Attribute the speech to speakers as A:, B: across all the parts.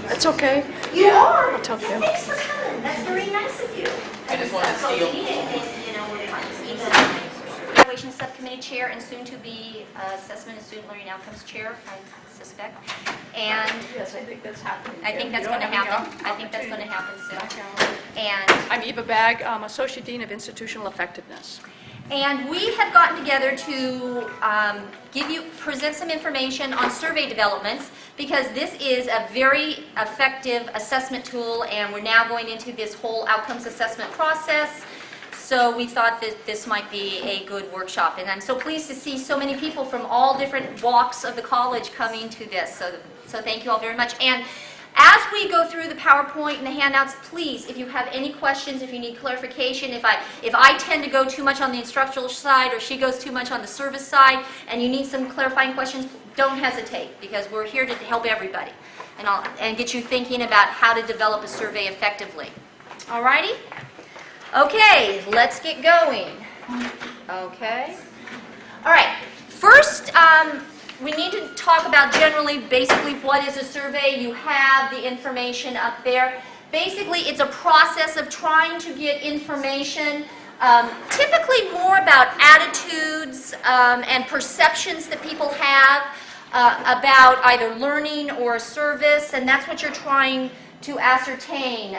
A: It's okay.
B: You are?
A: I'll tell Kim.
B: Thanks for coming. That's very nice of you.
C: I just wanted to
B: So
C: steal.
B: you need it, you know, we're even Evaluation Subcommittee Chair and soon to be Assessment and Student Learning Outcomes Chair, I suspect. And
A: Yes, I think that's happening.
B: I think that's going to happen. I think that's going to happen soon. And
A: I'm Eva Bagg, Associate Dean of Institutional Effectiveness.
B: And we have gotten together to present some information on survey developments because this is a very effective assessment tool and we're now going into this whole outcomes assessment process. So we thought that this might be a good workshop. And I'm so pleased to see so many people from all different walks of the college coming to this. So thank you all very much. And as we go through the PowerPoint and the handouts, please, if you have any questions, if you need clarification, if I tend to go too much on the instructional side or she goes too much on the service side and you need some clarifying questions, don't hesitate because we're here to help everybody and get you thinking about how to develop a survey effectively. Alrighty? Okay, let's get going. Okay. All right. First, we need to talk about generally, basically, what is a survey. You have the information up there. Basically, it's a process of trying to get information, typically more about attitudes and perceptions that people have about either learning or a service, and that's what you're trying to ascertain.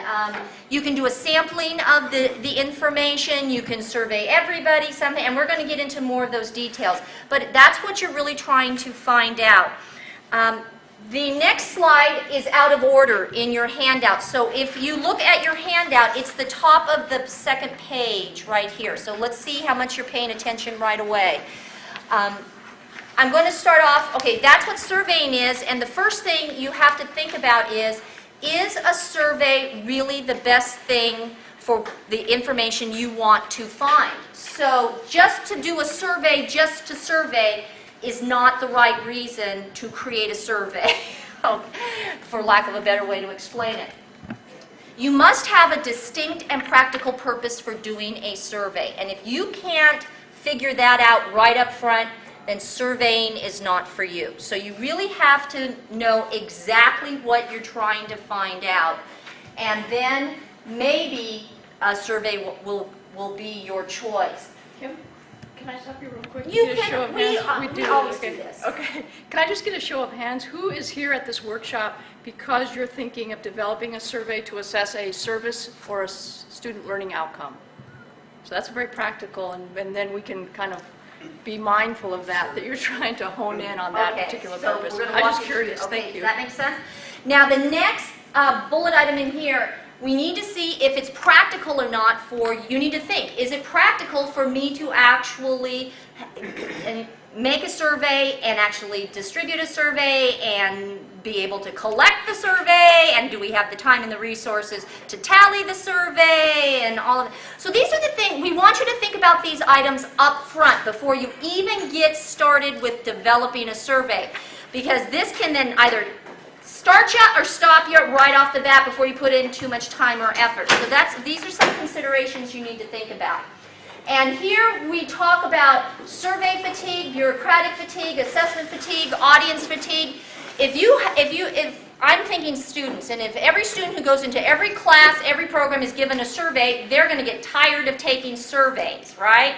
B: You can do a sampling of the information, you can survey everybody, something, and we're going to get into more of those details. But that's what you're really trying to find out. The next slide is out of order in your handout. So if you look at your handout, it's the top of the second page right here. So let's see how much you're paying attention right away. I'm going to start off, okay, that's what surveying is, and the first thing you have to think about is a survey really the best thing for the information you want to find? So just to do a survey, just to survey, is not the right reason to create a survey, for lack of a better way to explain it. You must have a distinct and practical purpose for doing a survey. And if you can't figure that out right up front, then surveying is not for you. So you really have to know exactly what you're trying to find out. And then maybe a survey will be your choice.
A: Kim, can I stop you real quick?
B: You
A: Get a show
B: can,
A: of
B: we
A: hands?
B: always
A: Okay.
B: do this.
A: Okay. Can I just get a show of hands? Who is here at this workshop because you're thinking of developing a survey to assess a service or a student learning outcome? So that's very practical, and then we can kind of be mindful of that you're trying to hone in on that particular purpose.
B: We're gonna
A: I'm
B: walk
A: just
B: you through
A: curious.
B: it. Okay,
A: Thank you.
B: does that make sense? Now the next bullet item in here, we need to see if it's practical or not for, you need to think, is it practical for me to actually make a survey and actually distribute a survey and be able to collect the survey, and do we have the time and the resources to tally the survey and all of it. So these are the things, we want you to think about these items up front before you even get started with developing a survey, because this can then either start you or stop you right off the bat before you put in too much time or effort. So these are some considerations you need to think about. And here we talk about survey fatigue, bureaucratic fatigue, assessment fatigue, audience fatigue. If I'm thinking students, and if every student who goes into every class, every program is given a survey, they're going to get tired of taking surveys, right?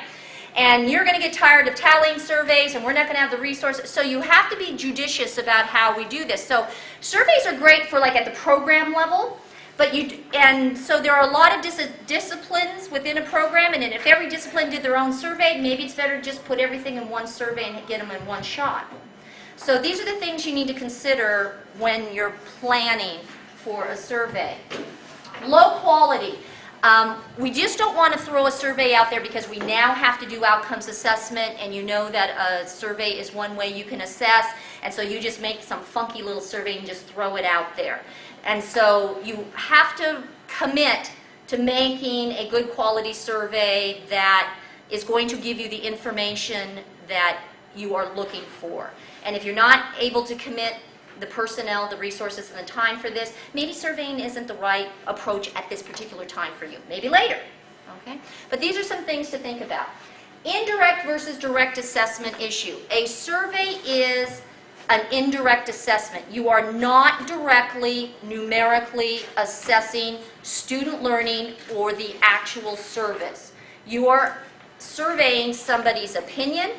B: And you're going to get tired of tallying surveys, and we're not going to have the resources. So you have to be judicious about how we do this. So surveys are great for like at the program level. And so there are a lot of disciplines within a program, and if every discipline did their own survey, maybe it's better to just put everything in one survey and get them in one shot. So these are the things you need to consider when you're planning for a survey. Low quality. We just don't want to throw a survey out there because we now have to do outcomes assessment, and you know that a survey is one way you can assess, and so you just make some funky little survey and just throw it out there. And so you have to commit to making a good quality survey that is going to give you the information that you are looking for. And if you're not able to commit the personnel, the resources, and the time for this, maybe surveying isn't the right approach at this particular time for you. Maybe later. Okay? But these are some things to think about. Indirect versus direct assessment issue. A survey is an indirect assessment. You are not directly, numerically assessing student learning or the actual service. You are surveying somebody's opinion,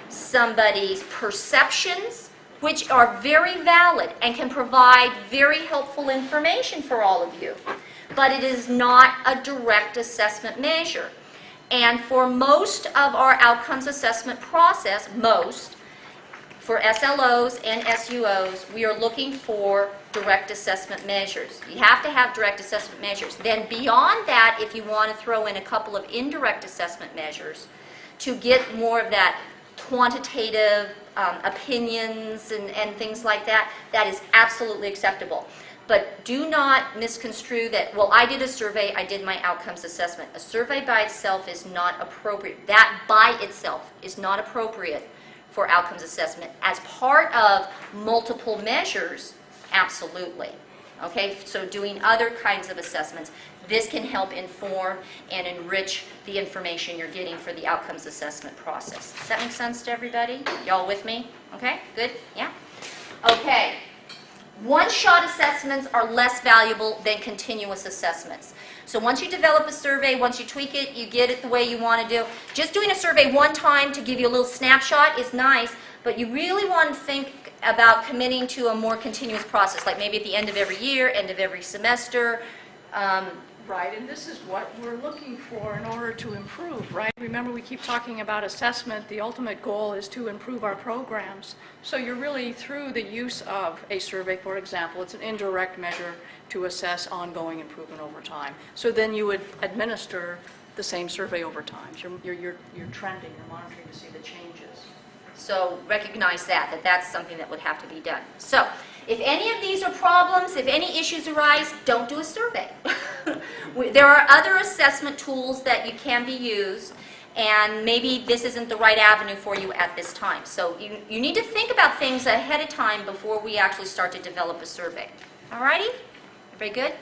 B: somebody's perceptions, which are very valid and can provide very helpful information for all of you. But it is not a direct assessment measure. And for most of our outcomes assessment process, for SLOs and SUOs, we are looking for direct assessment measures. You have to have direct assessment measures. Then beyond that, if you want to throw in a couple of indirect assessment measures to get more of that quantitative opinions and things like that, that is absolutely acceptable. But do not misconstrue that, well, I did a survey, I did my outcomes assessment. A survey by itself is not appropriate. That by itself is not appropriate for outcomes assessment. As part of multiple measures, absolutely. Okay, so doing other kinds of assessments, this can help inform and enrich the information you're getting for the outcomes assessment process. Does that make sense to everybody? Y'all with me? Okay, good? Yeah? Okay. One-shot assessments are less valuable than continuous assessments. So once you develop a survey, once you tweak it, you get it the way you want to do. Just doing a survey one time to give you a little snapshot is nice, but you really want to think about committing to a more continuous process, like maybe at the end of every year, end of every semester.
A: Right, and this is what we're looking for in order to improve, right? Remember, we keep talking about assessment. The ultimate goal is to improve our programs. So you're really, through the use of a survey, for example, it's an indirect measure to assess ongoing improvement over time. So then you would administer the same survey over time. So you're trending, you're monitoring to see the changes.
B: So recognize that's something that would have to be done. So if any of these are problems, if any issues arise, don't do a survey. There are other assessment tools that you can be used, and maybe this isn't the right avenue for you at this time. So you need to think about things ahead of time before we actually start to develop a survey. Alrighty? Everybody good?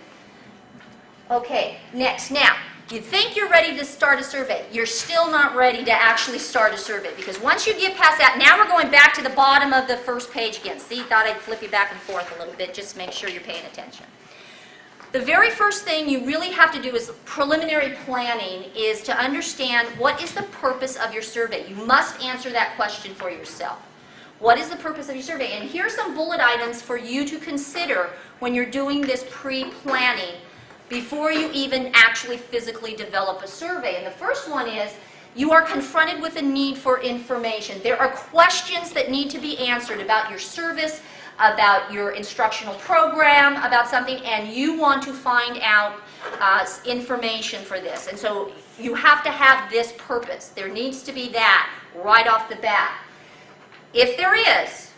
B: Okay, next. Now, you think you're ready to start a survey. You're still not ready to actually start a survey, because once you get past that, now we're going back to the bottom of the first page again. See, thought I'd flip you back and forth a little bit, just to make sure you're paying attention. The very first thing you really have to do is preliminary planning, is to understand what is the purpose of your survey. You must answer that question for yourself. What is the purpose of your survey? And here's some bullet items for you to consider when you're doing this pre-planning before you even actually physically develop a survey. And the first one is, you are confronted with a need for information. There are questions that need to be answered about your service, about your instructional program, about something, and you want to find out information for this. And so you have to have this purpose. There needs to be that right off the bat. If there is,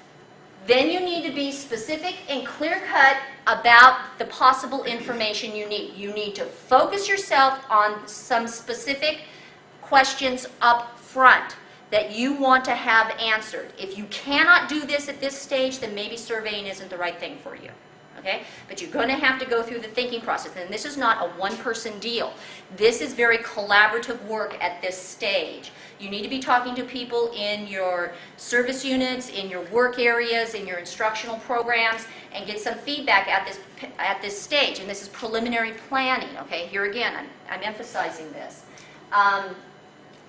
B: then you need to be specific and clear-cut about the possible information you need. You need to focus yourself on some specific questions up front that you want to have answered. If you cannot do this at this stage, then maybe surveying isn't the right thing for you. Okay? But you're going to have to go through the thinking process. And this is not a one-person deal. This is very collaborative work at this stage. You need to be talking to people in your service units, in your work areas, in your instructional programs, and get some feedback at this stage. And this is preliminary planning. Okay? Here again, I'm emphasizing this.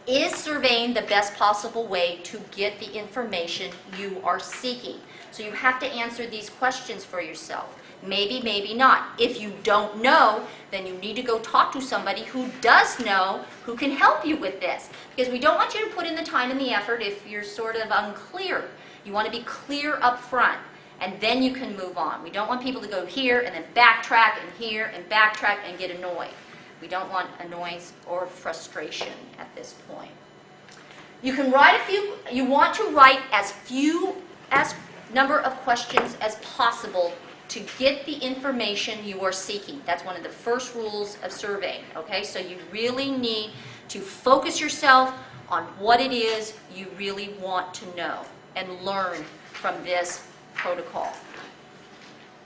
B: Is surveying the best possible way to get the information you are seeking? So you have to answer these questions for yourself. Maybe, maybe not. If you don't know, then you need to go talk to somebody who does know, who can help you with this. Because we don't want you to put in the time and the effort if you're sort of unclear. You want to be clear up front, and then you can move on. We don't want people to go here and then backtrack and here and backtrack and get annoyed. We don't want annoyance or frustration at this point. You can write you want to write as number of questions as possible to get the information you are seeking. That's one of the first rules of surveying, okay? So you really need to focus yourself on what it is you really want to know and learn from this protocol.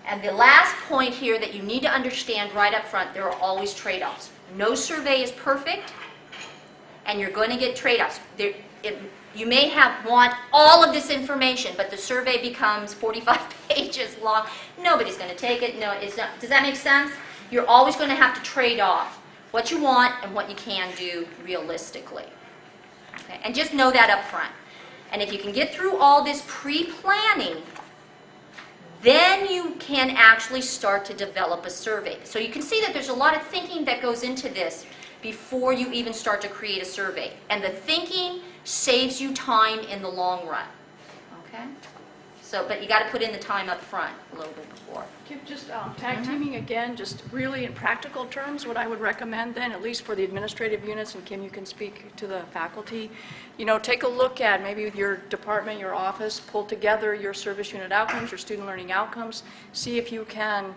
B: And the last point here that you need to understand right up front, there are always trade-offs. No survey is perfect, and you're going to get trade-offs. You may want all of this information, but the survey becomes 45 pages long. Nobody's going to take it. No, it's not. Does that make sense? You're always going to have to trade off what you want and what you can do realistically. Okay? And just know that up front. And if you can get through all this pre-planning, then you can actually start to develop a survey. So you can see that there's a lot of thinking that goes into this before you even start to create a survey. And the thinking saves you time in the long run. Okay? So, but you got to put in the time up front a little bit before.
A: Kim, just tag teaming again, just really in practical terms, what I would recommend then, at least for the administrative units, and Kim, you can speak to the faculty, take a look at maybe with your department, your office, pull together your service unit outcomes, your student learning outcomes, see if you can,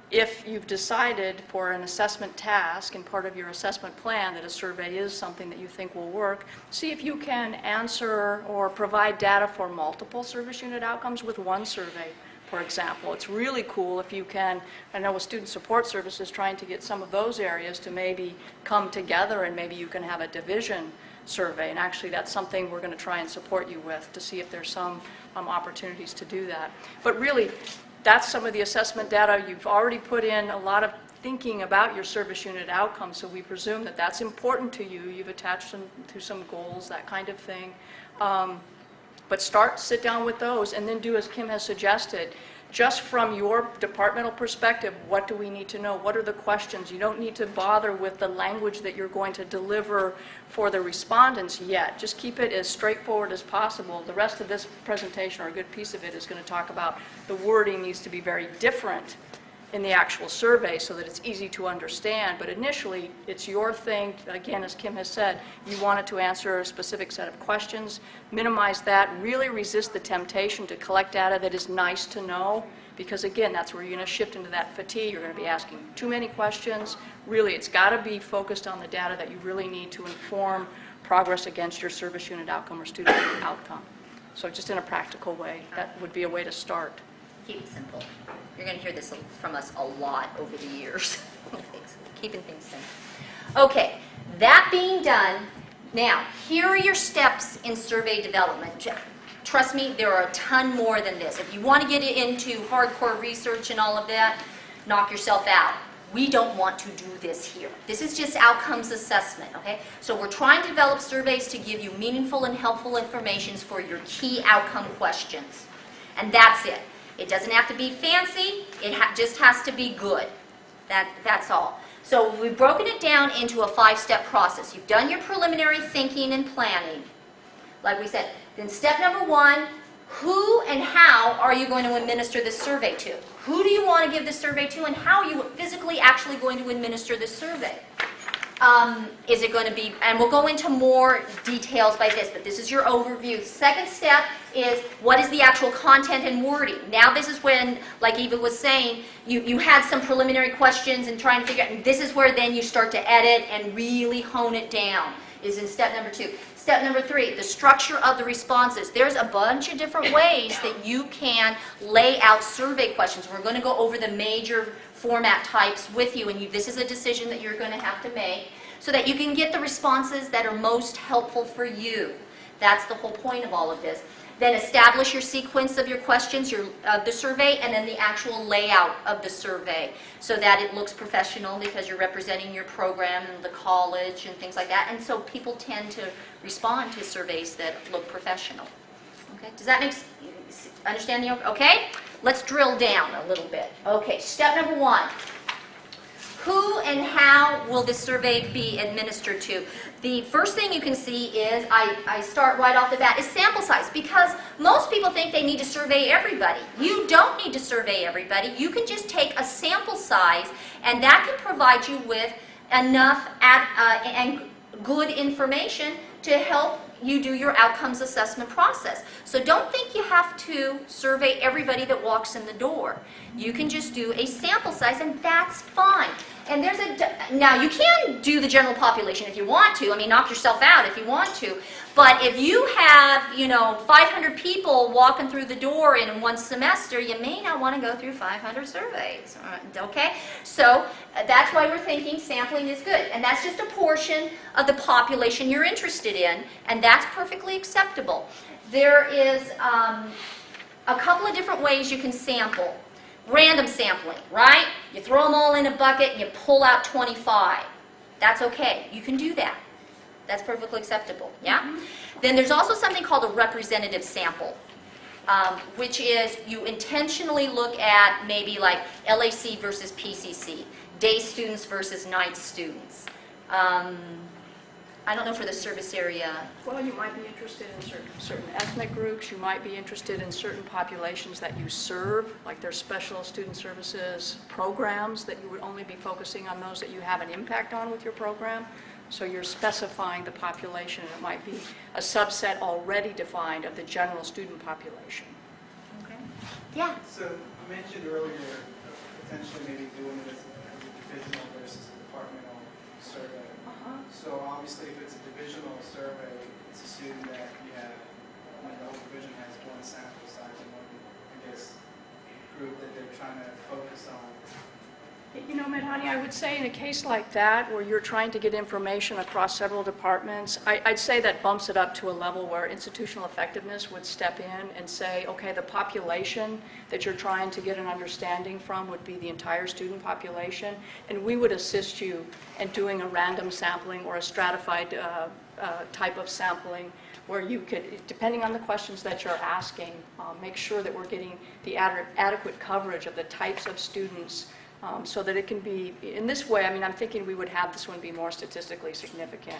A: if you've decided for an assessment task and part of your assessment plan that a survey is something that you think will work, see if you can answer or provide data for multiple service unit outcomes with one survey, for example. It's really cool if you can, I know with student support services trying to get some of those areas to maybe come together and maybe you can have a division survey. And actually that's something we're going to try and support you with to see if there's some opportunities to do that. But really, that's some of the assessment data. You've already put in a lot of thinking about your service unit outcomes, so we presume that that's important to you. You've attached them to some goals, that kind of thing. But sit down with those, and then do as Kim has suggested. Just from your departmental perspective, what do we need to know? What are the questions? You don't need to bother with the language that you're going to deliver for the respondents yet. Just keep it as straightforward as possible. The rest of this presentation, or a good piece of it, is going to talk about the wording needs to be very different in the actual survey so that it's easy to understand. But initially, it's your thing. Again, as Kim has said, you wanted to answer a specific set of questions. Minimize that. Really resist the temptation to collect data that is nice to know, because again, that's where you're going to shift into that fatigue. You're going to be asking too many questions. Really, it's got to be focused on the data that you really need to inform progress against your service unit outcome or student outcome. So just in a practical way, that would be a way to start.
B: Keep it simple. You're going to hear this from us a lot over the years. Keeping things simple. Okay, that being done, now, here are your steps in survey development. Trust me, there are a ton more than this. If you want to get into hardcore research and all of that, knock yourself out. We don't want to do this here. This is just outcomes assessment, okay? So we're trying to develop surveys to give you meaningful and helpful information for your key outcome questions. And that's it. It doesn't have to be fancy, it just has to be good. That's all. So we've broken it down into a 5-step process. You've done your preliminary thinking and planning, like we said. Then step number 1, who and how are you going to administer this survey to? Who do you want to give this survey to, and how are you physically actually going to administer this survey? Is it going to be, and we'll go into more details by this, but this is your overview. Second step is what is the actual content and wording. Now this is when, like Eva was saying, you had some preliminary questions and trying to figure out, and this is where then you start to edit and really hone it down, is in step number 2. Step number 3, the structure of the responses. There's a bunch of different ways that you can lay out survey questions. We're going to go over the major format types with you, and this is a decision that you're going to have to make so that you can get the responses that are most helpful for you. That's the whole point of all of this. Then establish your sequence of your questions, of the survey, and then the actual layout of the survey so that it looks professional because you're representing your program and the college and things like that. And so people tend to respond to surveys that look professional. Okay, does that make sense? Understanding? Okay, let's drill down a little bit. Okay, step number 1. Who and how will this survey be administered to? The first thing you can see is, I start right off the bat, is sample size, because most people think they need to survey everybody. You don't need to survey everybody. You can just take a sample size, and that can provide you with enough and good information to help you do your outcomes assessment process. So don't think you have to survey everybody that walks in the door. You can just do a sample size, and that's fine. And there's now you can do the general population if you want to. I mean, knock yourself out if you want to. But if you have, 500 people walking through the door in one semester, you may not want to go through 500 surveys, okay? So that's why we're thinking sampling is good. And that's just a portion of the population you're interested in, and that's perfectly acceptable. There is a couple of different ways you can sample. Random sampling, right? You throw them all in a bucket and you pull out 25. That's okay. You can do that. That's perfectly acceptable, yeah? Then there's also something called a representative sample, which is you intentionally look at maybe like LAC versus PCC, day students versus night students. I don't know for the service area.
A: Well, you might be interested in certain ethnic groups. You might be interested in certain populations that you serve, like there's special student services programs that you would only be focusing on those that you have an impact on with your program. So you're specifying the population, and it might be a subset already defined of the general student population.
B: Okay. Yeah.
C: So you mentioned earlier potentially maybe doing it as a divisional versus a departmental survey. So obviously if it's a divisional survey, it's assumed that you have, the whole division has one sample size and one, I guess, group that they're trying to focus on.
A: Madhani, I would say in a case like that, where you're trying to get information across several departments, I'd say that bumps it up to a level where institutional effectiveness would step in and say, okay, the population that you're trying to get an understanding from would be the entire student population, and we would assist you in doing a random sampling or a stratified type of sampling where you could, depending on the questions that you're asking, make sure that we're getting the adequate coverage of the types of students so that it can be, in this way, I'm thinking we would have this one be more statistically significant,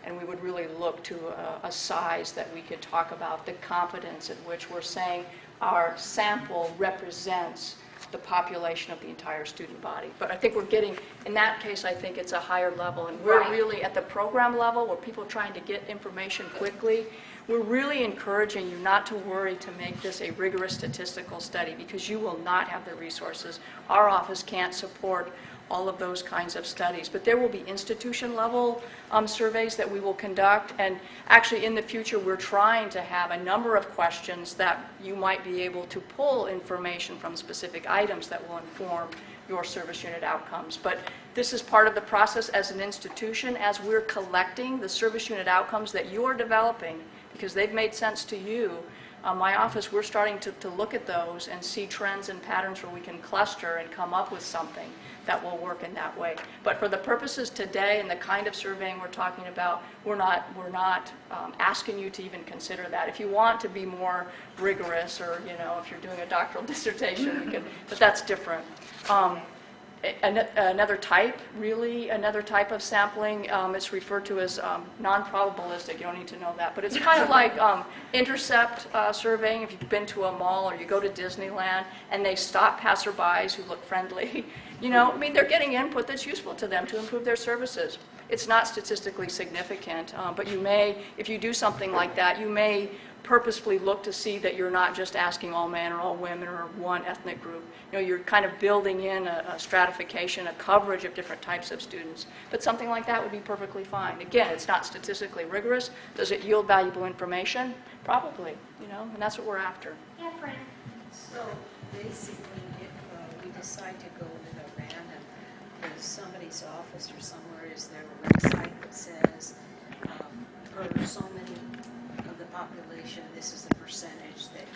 A: and we would really look to a size that we could talk about the confidence at which we're saying our sample represents the population of the entire student body. But I think we're getting, in that case, I think it's a higher level, and we're really at the program level where people are trying to get information quickly. We're really encouraging you not to worry to make this a rigorous statistical study because you will not have the resources. Our office can't support all of those kinds of studies, but there will be institution-level surveys that we will conduct, and actually in the future we're trying to have a number of questions that you might be able to pull information from specific items that will inform your service unit outcomes. But this is part of the process as an institution, as we're collecting the service unit outcomes that you are developing because they've made sense to you. My office, we're starting to look at those and see trends and patterns where we can cluster and come up with something that will work in that way. But for the purposes today and the kind of surveying we're talking about, we're not asking you to even consider that. If you want to be more rigorous, or if you're doing a doctoral dissertation, we can, but that's different. Another type of sampling, it's referred to as non-probabilistic. You don't need to know that, but it's kind of like intercept surveying. If you've been to a mall or you go to Disneyland and they stop passerbys who look friendly, they're getting input that's useful to them to improve their services. It's not statistically significant, but you may, if you do something like that, you may purposefully look to see that you're not just asking all men or all women or one ethnic group. You're kind of building in a stratification, a coverage of different types of students. But something like that would be perfectly fine. Again, it's not statistically rigorous. Does it yield valuable information? Probably, and that's what we're after.
B: Yeah, Fran.
D: So basically, if we decide to go with a random, there's somebody's office or somewhere, is there a website that says for so many of the population, this is the percentage that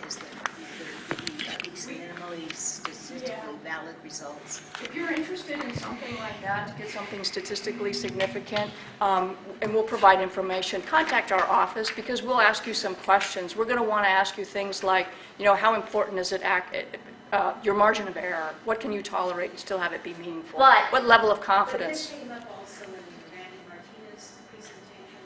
D: is that you could give at least minimally statistically valid results?
A: If you're interested in something like that, to get something statistically significant, and we'll provide information, contact our office because we'll ask you some questions. We're going to want to ask you things like, how important is it your margin of error? What can you tolerate and still have it be meaningful?
B: But-
A: what level of
D: But
A: confidence?
D: this came up also in Randy Martinez's presentation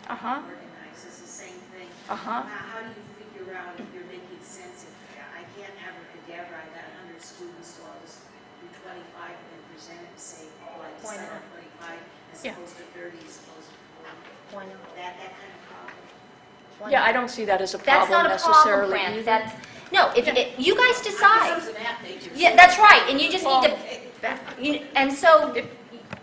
D: that organizes the same thing. Now, how do you figure out if you're making sense? If I can't abracadabra, I got 100 students, so I'll just do 25 and present it and say, oh, I
B: Why
D: decided
B: not?
D: 25 as
A: Yeah.
D: opposed to 30 as opposed to 40.
B: Why not?
D: That kind of problem.
A: Yeah, I don't see that as a
B: That's
A: problem
B: not a problem,
A: necessarily
B: Fran.
A: either.
B: No, if you guys decide.
D: Some of that they do.
B: Yeah, that's right, and you just need to And so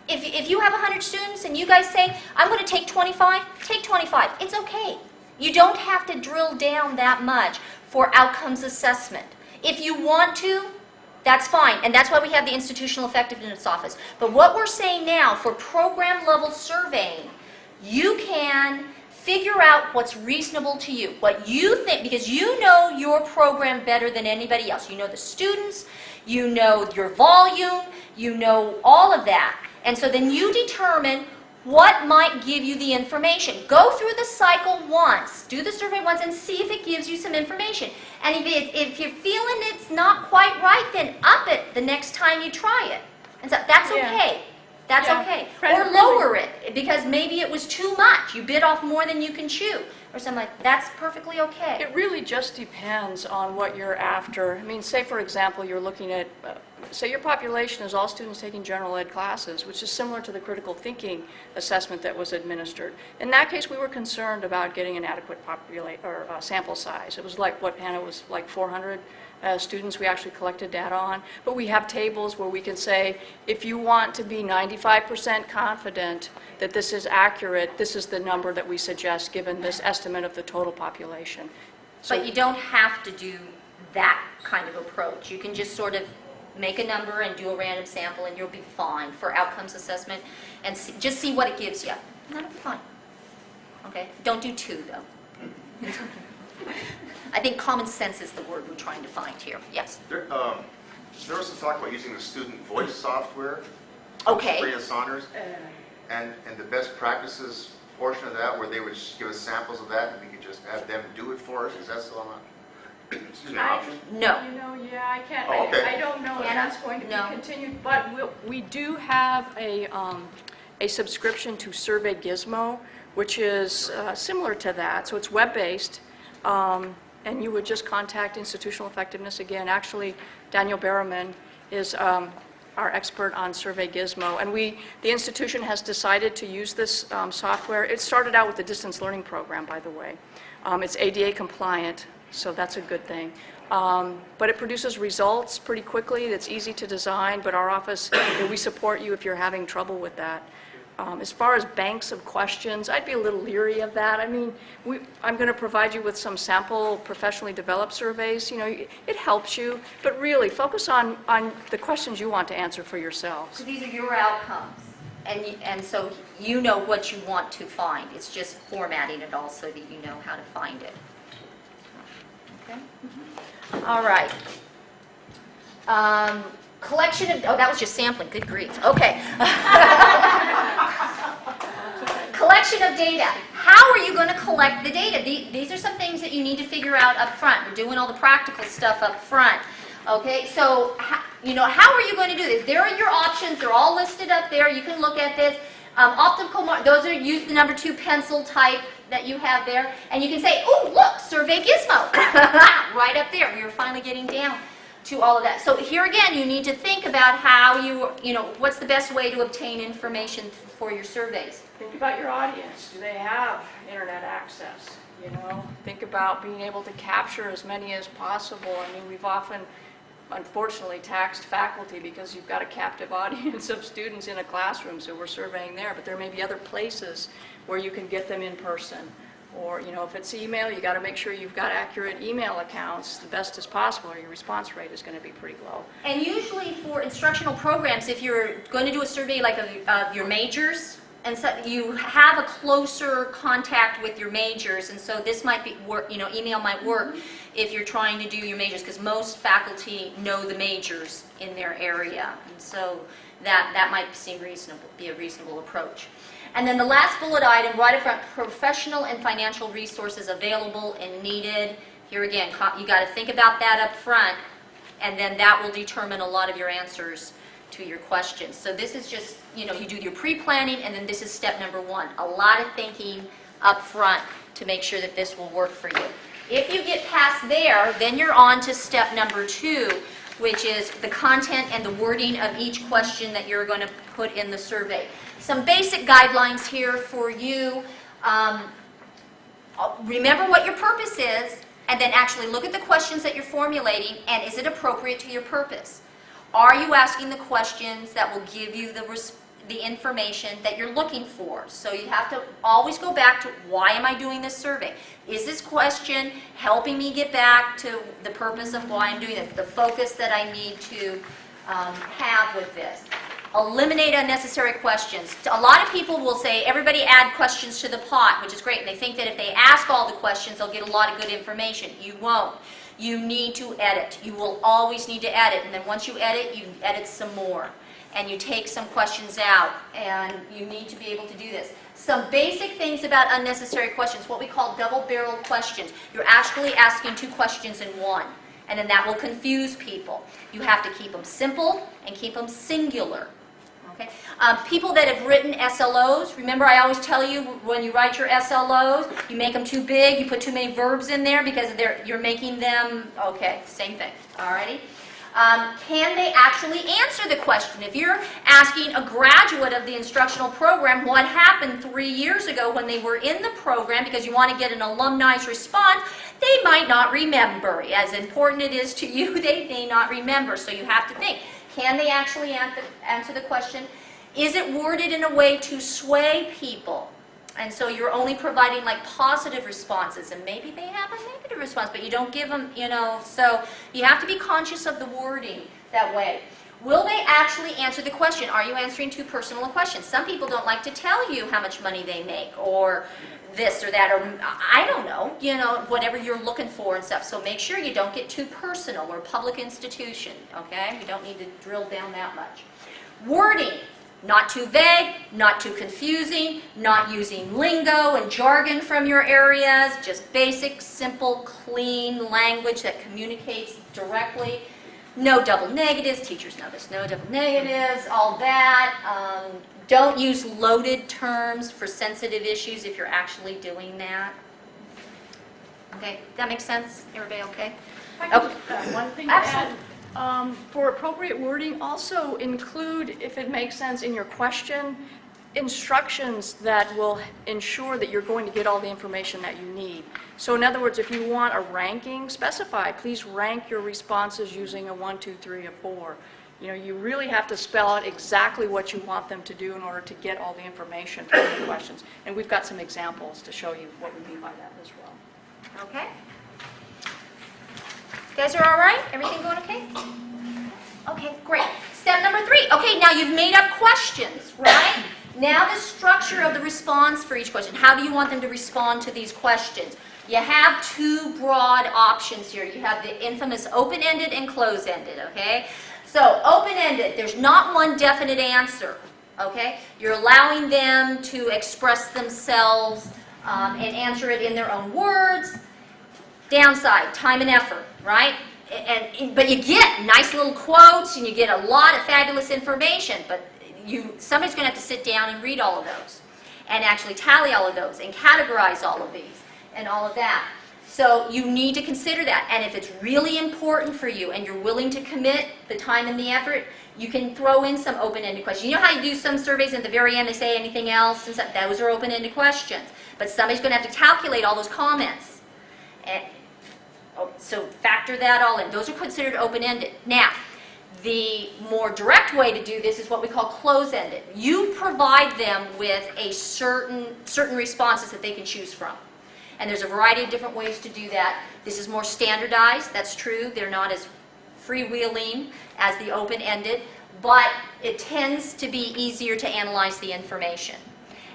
B: if you have 100 students and you guys say, I'm going to take 25, take 25. It's okay. You don't have to drill down that much for outcomes assessment. If you want to, that's fine, and that's why we have the Institutional Effectiveness Office. But what we're saying now, for program level surveying, you can figure out what's reasonable to you, what you think, because you know your program better than anybody else. You know the students, you know your volume, you know all of that. And so then you determine what might give you the information. Go through the cycle once, do the survey once, and see if it gives you some information. And if you're feeling it's not quite right, then up it the next time you try it. And so that's
A: Yeah.
B: okay. That's
A: Yeah.
B: okay.
A: Fred,
B: Or
A: really-
B: lower it, because maybe it was too much. You bit off more than you can chew, or something like that. That's perfectly okay.
A: It really just depends on what you're after. I mean, say, for example, you're looking at, say your population is all students taking general ed classes, which is similar to the critical thinking assessment that was administered. In that case, we were concerned about getting an adequate sample size. It was like, what, Hannah, was like 400 students we actually collected data on. But we have tables where we can say, if you want to be 95% confident that this is accurate, this is the number that we suggest given this estimate of the total population.
B: But you don't have to do that kind of approach. You can just sort of make a number and do a random sample, and you'll be fine for outcomes assessment, and just see what it gives you. And that'll be fine. Okay? Don't do 2, though. I think common sense is the word we're trying to find here. Yes?
E: There was some talk about using the student voice software.
B: Okay.
E: Sabrina Saunders, and the best practices portion of that, where they would just give us samples of that, and we could just have them do it for us. Is that still an option?
B: No.
A: You know, yeah, I can't,
E: Oh, okay.
A: I don't know if
B: Hannah?
A: that's going to be
B: No.
A: continued, but we do have a subscription to Survey Gizmo, which is similar to that, so it's web-based, and you would just contact Institutional Effectiveness again. Actually, Daniel Berriman is our expert on Survey Gizmo, and the institution has decided to use this software. It started out with the distance learning program, by the way. It's ADA compliant, so that's a good thing. But it produces results pretty quickly. It's easy to design, but our office, we support you if you're having trouble with that. As far as banks of questions, I'd be a little leery of that. I mean, I'm going to provide you with some sample professionally developed surveys. You know, it helps you, but really focus on the questions you want to answer for yourselves.
B: So these are your outcomes, and so you know what you want to find. It's just formatting it all so that you know how to find it. Okay? All right. Collection of, oh, that was just sampling, good grief. Okay. Collection of data. How are you going to collect the data? These are some things that you need to figure out up front. We're doing all the practical stuff up front. Okay, so, how are you going to do this? There are your options. They're all listed up there. You can look at this. Optical mark, those are, use the number 2 pencil type that you have there. And you can say, oh, look, Survey Gizmo. Right up there. You're finally getting down to all of that. So here again, you need to think about how what's the best way to obtain information for your surveys.
A: Think about your audience. Do they have internet access? Think about being able to capture as many as possible. I mean, we've often, unfortunately, taxed faculty because you've got a captive audience of students in a classroom, so we're surveying there. But there may be other places where you can get them in person. Or, if it's email, you got to make sure you've got accurate email accounts the best as possible, or your response rate is going to be pretty low.
B: And usually for instructional programs, if you're going to do a survey like of your majors, and so you have a closer contact with your majors, and so this might be work. Email might work if you're trying to do your majors, because most faculty know the majors in their area, and so that might be a reasonable approach. And then the last bullet item, right up front, professional and financial resources available and needed. Here again, you got to think about that up front, and then that will determine a lot of your answers to your questions. So this is just, you do your pre-planning, and then this is step number 1. A lot of thinking up front to make sure that this will work for you. If you get past there, then you're on to step number 2, which is the content and the wording of each question that you're going to put in the survey. Some basic guidelines here for you. Remember what your purpose is, and then actually look at the questions that you're formulating, and is it appropriate to your purpose? Are you asking the questions that will give you the information that you're looking for? So you have to always go back to, why am I doing this survey? Is this question helping me get back to the purpose of why I'm doing this, the focus that I need to have with this? Eliminate unnecessary questions. A lot of people will say, everybody add questions to the pot, which is great, and they think that if they ask all the questions, they'll get a lot of good information. You won't. You need to edit. You will always need to edit, and then once you edit some more, and you take some questions out, and you need to be able to do this. Some basic things about unnecessary questions, what we call double-barreled questions. You're actually asking two questions in one, and then that will confuse people. You have to keep them simple and keep them singular. Okay? People that have written SLOs, remember I always tell you when you write your SLOs, you make them too big, you put too many verbs in there because you're making them, okay, same thing, alrighty? Can they actually answer the question? If you're asking a graduate of the instructional program what happened 3 years ago when they were in the program because you want to get an alumni's response, they might not remember. As important it is to you, they may not remember. So you have to think, can they actually answer the question? Is it worded in a way to sway people? And so you're only providing like positive responses, and maybe they have a negative response, but you don't give them, so you have to be conscious of the wording that way. Will they actually answer the question? Are you answering too personal a question? Some people don't like to tell you how much money they make, or this or that, or I don't know, whatever you're looking for and stuff. So make sure you don't get too personal. We're a public institution, okay? You don't need to drill down that much. Wording. Not too vague, not too confusing, not using lingo and jargon from your areas, just basic, simple, clean language that communicates directly. No double negatives, teachers know this, no double negatives, all that. Don't use loaded terms for sensitive issues if you're actually doing that. Okay, that makes sense? Everybody okay?
A: If I could, one thing to
B: Absolutely.
A: add. For appropriate wording, also include, if it makes sense in your question, instructions that will ensure that you're going to get all the information that you need. So in other words, if you want a ranking, specify, please rank your responses using a 1, 2, 3, or 4. You really have to spell out exactly what you want them to do in order to get all the information from the questions. And we've got some examples to show you what we mean by that as well.
B: Okay. You guys are all right? Everything going okay? Okay, great. Step number 3. Okay, now you've made up questions, right? Now the structure of the response for each question. How do you want them to respond to these questions? You have two broad options here. You have the infamous open-ended and close-ended, okay? So open-ended, there's not one definite answer, okay? You're allowing them to express themselves and answer it in their own words. Downside, time and effort, right? But you get nice little quotes and you get a lot of fabulous information, but somebody's going to have to sit down and read all of those and actually tally all of those and categorize all of these and all of that. So you need to consider that. And if it's really important for you and you're willing to commit the time and the effort, you can throw in some open-ended questions. You know how you do some surveys at the very end, they say anything else? And those are open-ended questions. But somebody's going to have to calculate all those comments. So factor that all in. Those are considered open-ended. Now, the more direct way to do this is what we call close-ended. You provide them with a certain responses that they can choose from. And there's a variety of different ways to do that. This is more standardized, that's true. They're not as freewheeling as the open-ended, but it tends to be easier to analyze the information.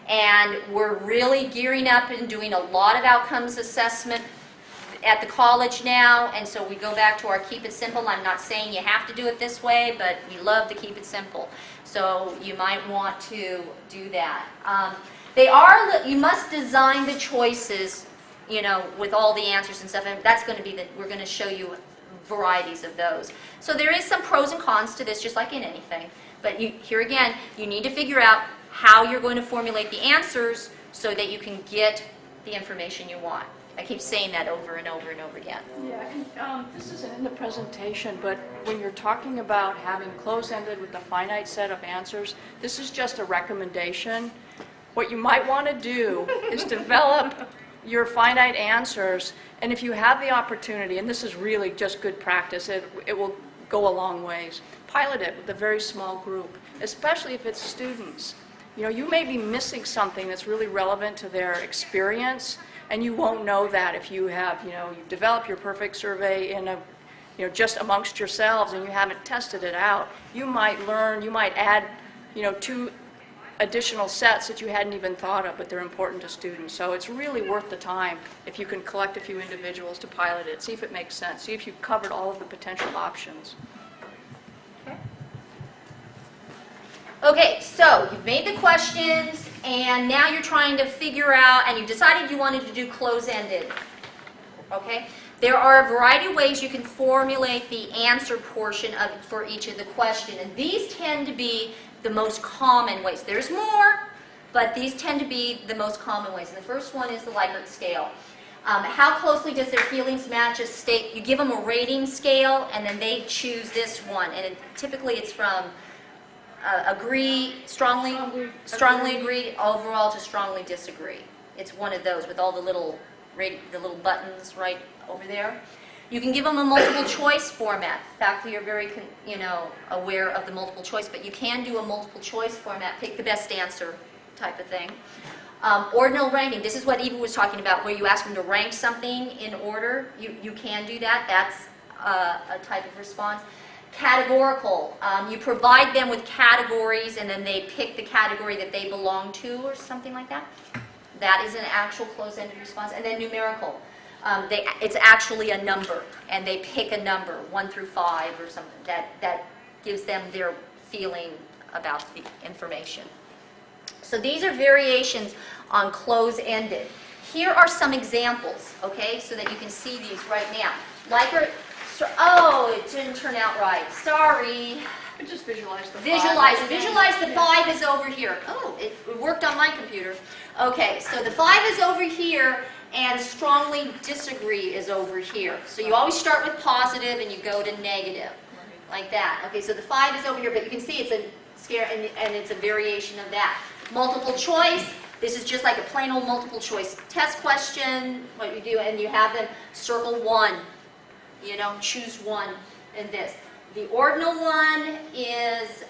B: And we're really gearing up and doing a lot of outcomes assessment at the college now, and so we go back to our keep it simple. I'm not saying you have to do it this way, but we love to keep it simple. So you might want to do that. You must design the choices, with all the answers and stuff, and that's going to be we're going to show you varieties of those. So there is some pros and cons to this, just like in anything. But here again, you need to figure out how you're going to formulate the answers so that you can get the information you want. I keep saying that over and over and over again.
A: Yeah, and this isn't in the presentation, but when you're talking about having close-ended with a finite set of answers, this is just a recommendation. What you might want to do is develop your finite answers, and if you have the opportunity, and this is really just good practice, it will go a long ways. Pilot it with a very small group, especially if it's students. You know, you may be missing something that's really relevant to their experience, and you won't know that if you have, you know, you've developed your perfect survey in a, you know, just amongst yourselves and you haven't tested it out. You might learn, you might add, you know, 2 additional sets that you hadn't even thought of, but they're important to students. So it's really worth the time if you can collect a few individuals to pilot it, see if it makes sense, see if you've covered all of the potential options.
B: Okay, so you've made the questions, and now you're trying to figure out, and you've decided you wanted to do close-ended. Okay? There are a variety of ways you can formulate the answer portion of for each of the question, and these tend to be the most common ways. There's more, but these tend to be the most common ways. And the first one is the Likert scale. How closely does their feelings match a state? You give them a rating scale, and then they choose this one, and typically it's from strongly agree, overall to strongly disagree. It's one of those with all the little buttons right over there. You can give them a multiple choice format. Faculty are very, aware of the multiple choice, but you can do a multiple choice format, pick the best answer type of thing. Ordinal ranking, this is what Eva was talking about, where you ask them to rank something in order. You can do that. That's a type of response. Categorical, you provide them with categories and then they pick the category that they belong to or something like that. That is an actual closed-ended response. And then numerical, it's actually a number and they pick a number, 1 through 5 or something, that gives them their feeling about the information. So these are variations on close-ended. Here are some examples, okay, so that you can see these right now. Likert. Oh, it didn't turn out right. Sorry.
A: But just visualize the 5.
B: Visualize the 5 is over here. Oh, it worked on my computer. Okay, so the 5 is over here and strongly disagree is over here. So you always start with positive and you go to negative, like that. Okay, so the 5 is over here, but you can see it's a scare and it's a variation of that. Multiple choice. This is just like a plain old multiple choice test question, what you do, and you have them circle 1. Choose 1 in this. The ordinal one is,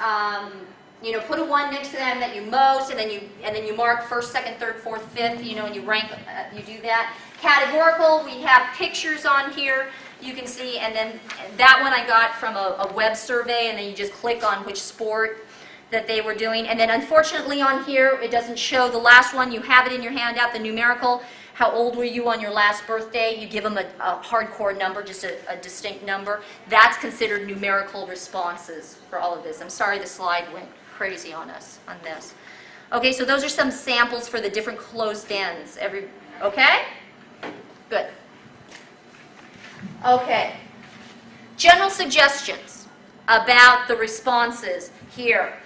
B: put a 1 next to them that you most, and then you mark 1st, 2nd, 3rd, 4th, 5th, and you rank. You do that. Categorical, we have pictures on here. You can see, and then that one I got from a web survey, and then you just click on which sport that they were doing. And then unfortunately on here, it doesn't show the last one. You have it in your handout, the numerical. How old were you on your last birthday? You give them a hardcore number, just a distinct number. That's considered numerical responses for all of this. I'm sorry the slide went crazy on us on this. Okay, so those are some samples for the different closed ends. Okay? Good. Okay. General suggestions about the responses here.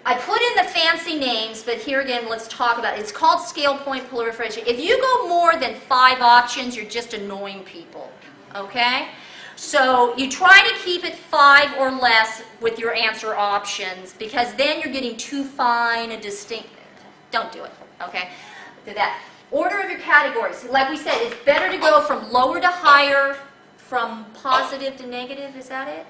B: I put in the fancy names, but here again, let's talk about it. It's called scale point proliferation. If you go more than 5 options, you're just annoying people, okay? So you try to keep it 5 or less with your answer options, because then you're getting too fine a distinct. Don't do it, okay? Do that. Order of your categories. Like we said, it's better to go from lower to higher, from positive to negative. Is that it?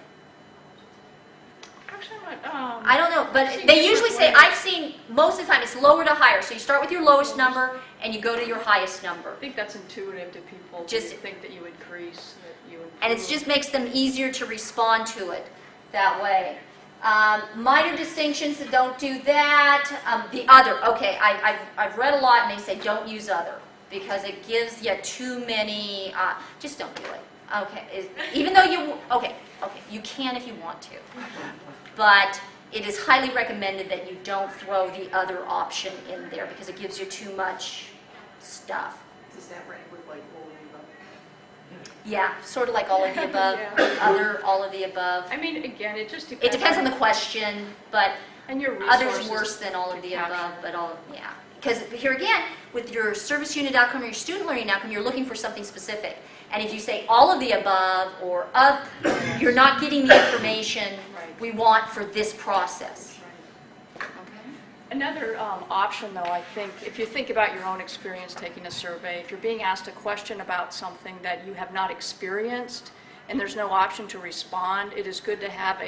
B: I don't know, but they usually say, I've seen, most of the time, it's lower to higher. So you start with your lowest number, and you go to your highest number.
A: I think that's intuitive to people.
B: Just
A: to think that you increase, that you improve.
B: And it just makes them easier to respond to it that way. Minor distinctions, so don't do that. The other, okay, I've read a lot, and they say don't use other, because it gives you too many, just don't do it. Okay, even though okay, you can if you want to. But it is highly recommended that you don't throw the other option in there because it gives you too much stuff.
C: Does that rank with like all of the above?
B: Yeah, sort of like all of the above,
A: Yeah.
B: other, all of the above.
A: I mean, again, it just depends.
B: It depends on the question, but
A: and your resources.
B: others worse than all of
A: to
B: the
A: capture.
B: above, but all, yeah. Because here again, with your service unit outcome or your student learning outcome, you're looking for something specific. And if you say all of the above or up, you're not getting the information we want for this process. Okay?
A: Another option, though, I think, if you think about your own experience taking a survey, if you're being asked a question about something that you have not experienced, and there's no option to respond, it is good to have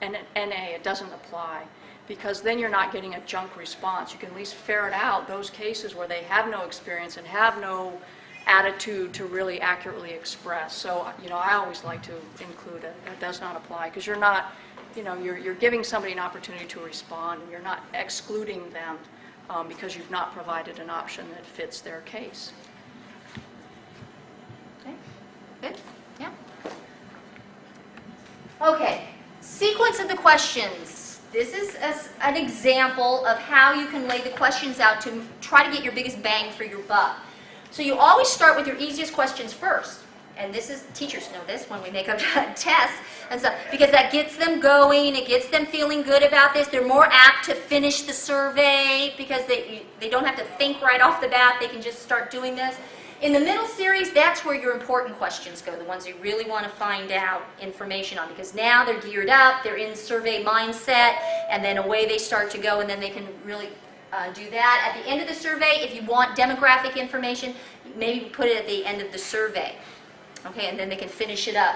A: an NA, it doesn't apply, because then you're not getting a junk response. You can at least ferret out those cases where they have no experience and have no attitude to really accurately express. So, I always like to include it. It does not apply, because you're not, you're giving somebody an opportunity to respond, and you're not excluding them because you've not provided an option that fits their case.
B: Okay, good, yeah. Okay, sequence of the questions. This is an example of how you can lay the questions out to try to get your biggest bang for your buck. So you always start with your easiest questions first. And this is, teachers know this when we make up tests and stuff, because that gets them going, it gets them feeling good about this. They're more apt to finish the survey because they don't have to think right off the bat, they can just start doing this. In the middle series, that's where your important questions go, the ones you really want to find out information on, because now they're geared up, they're in survey mindset, and then away they start to go, and then they can really do that. At the end of the survey, if you want demographic information, maybe put it at the end of the survey. Okay, and then they can finish it up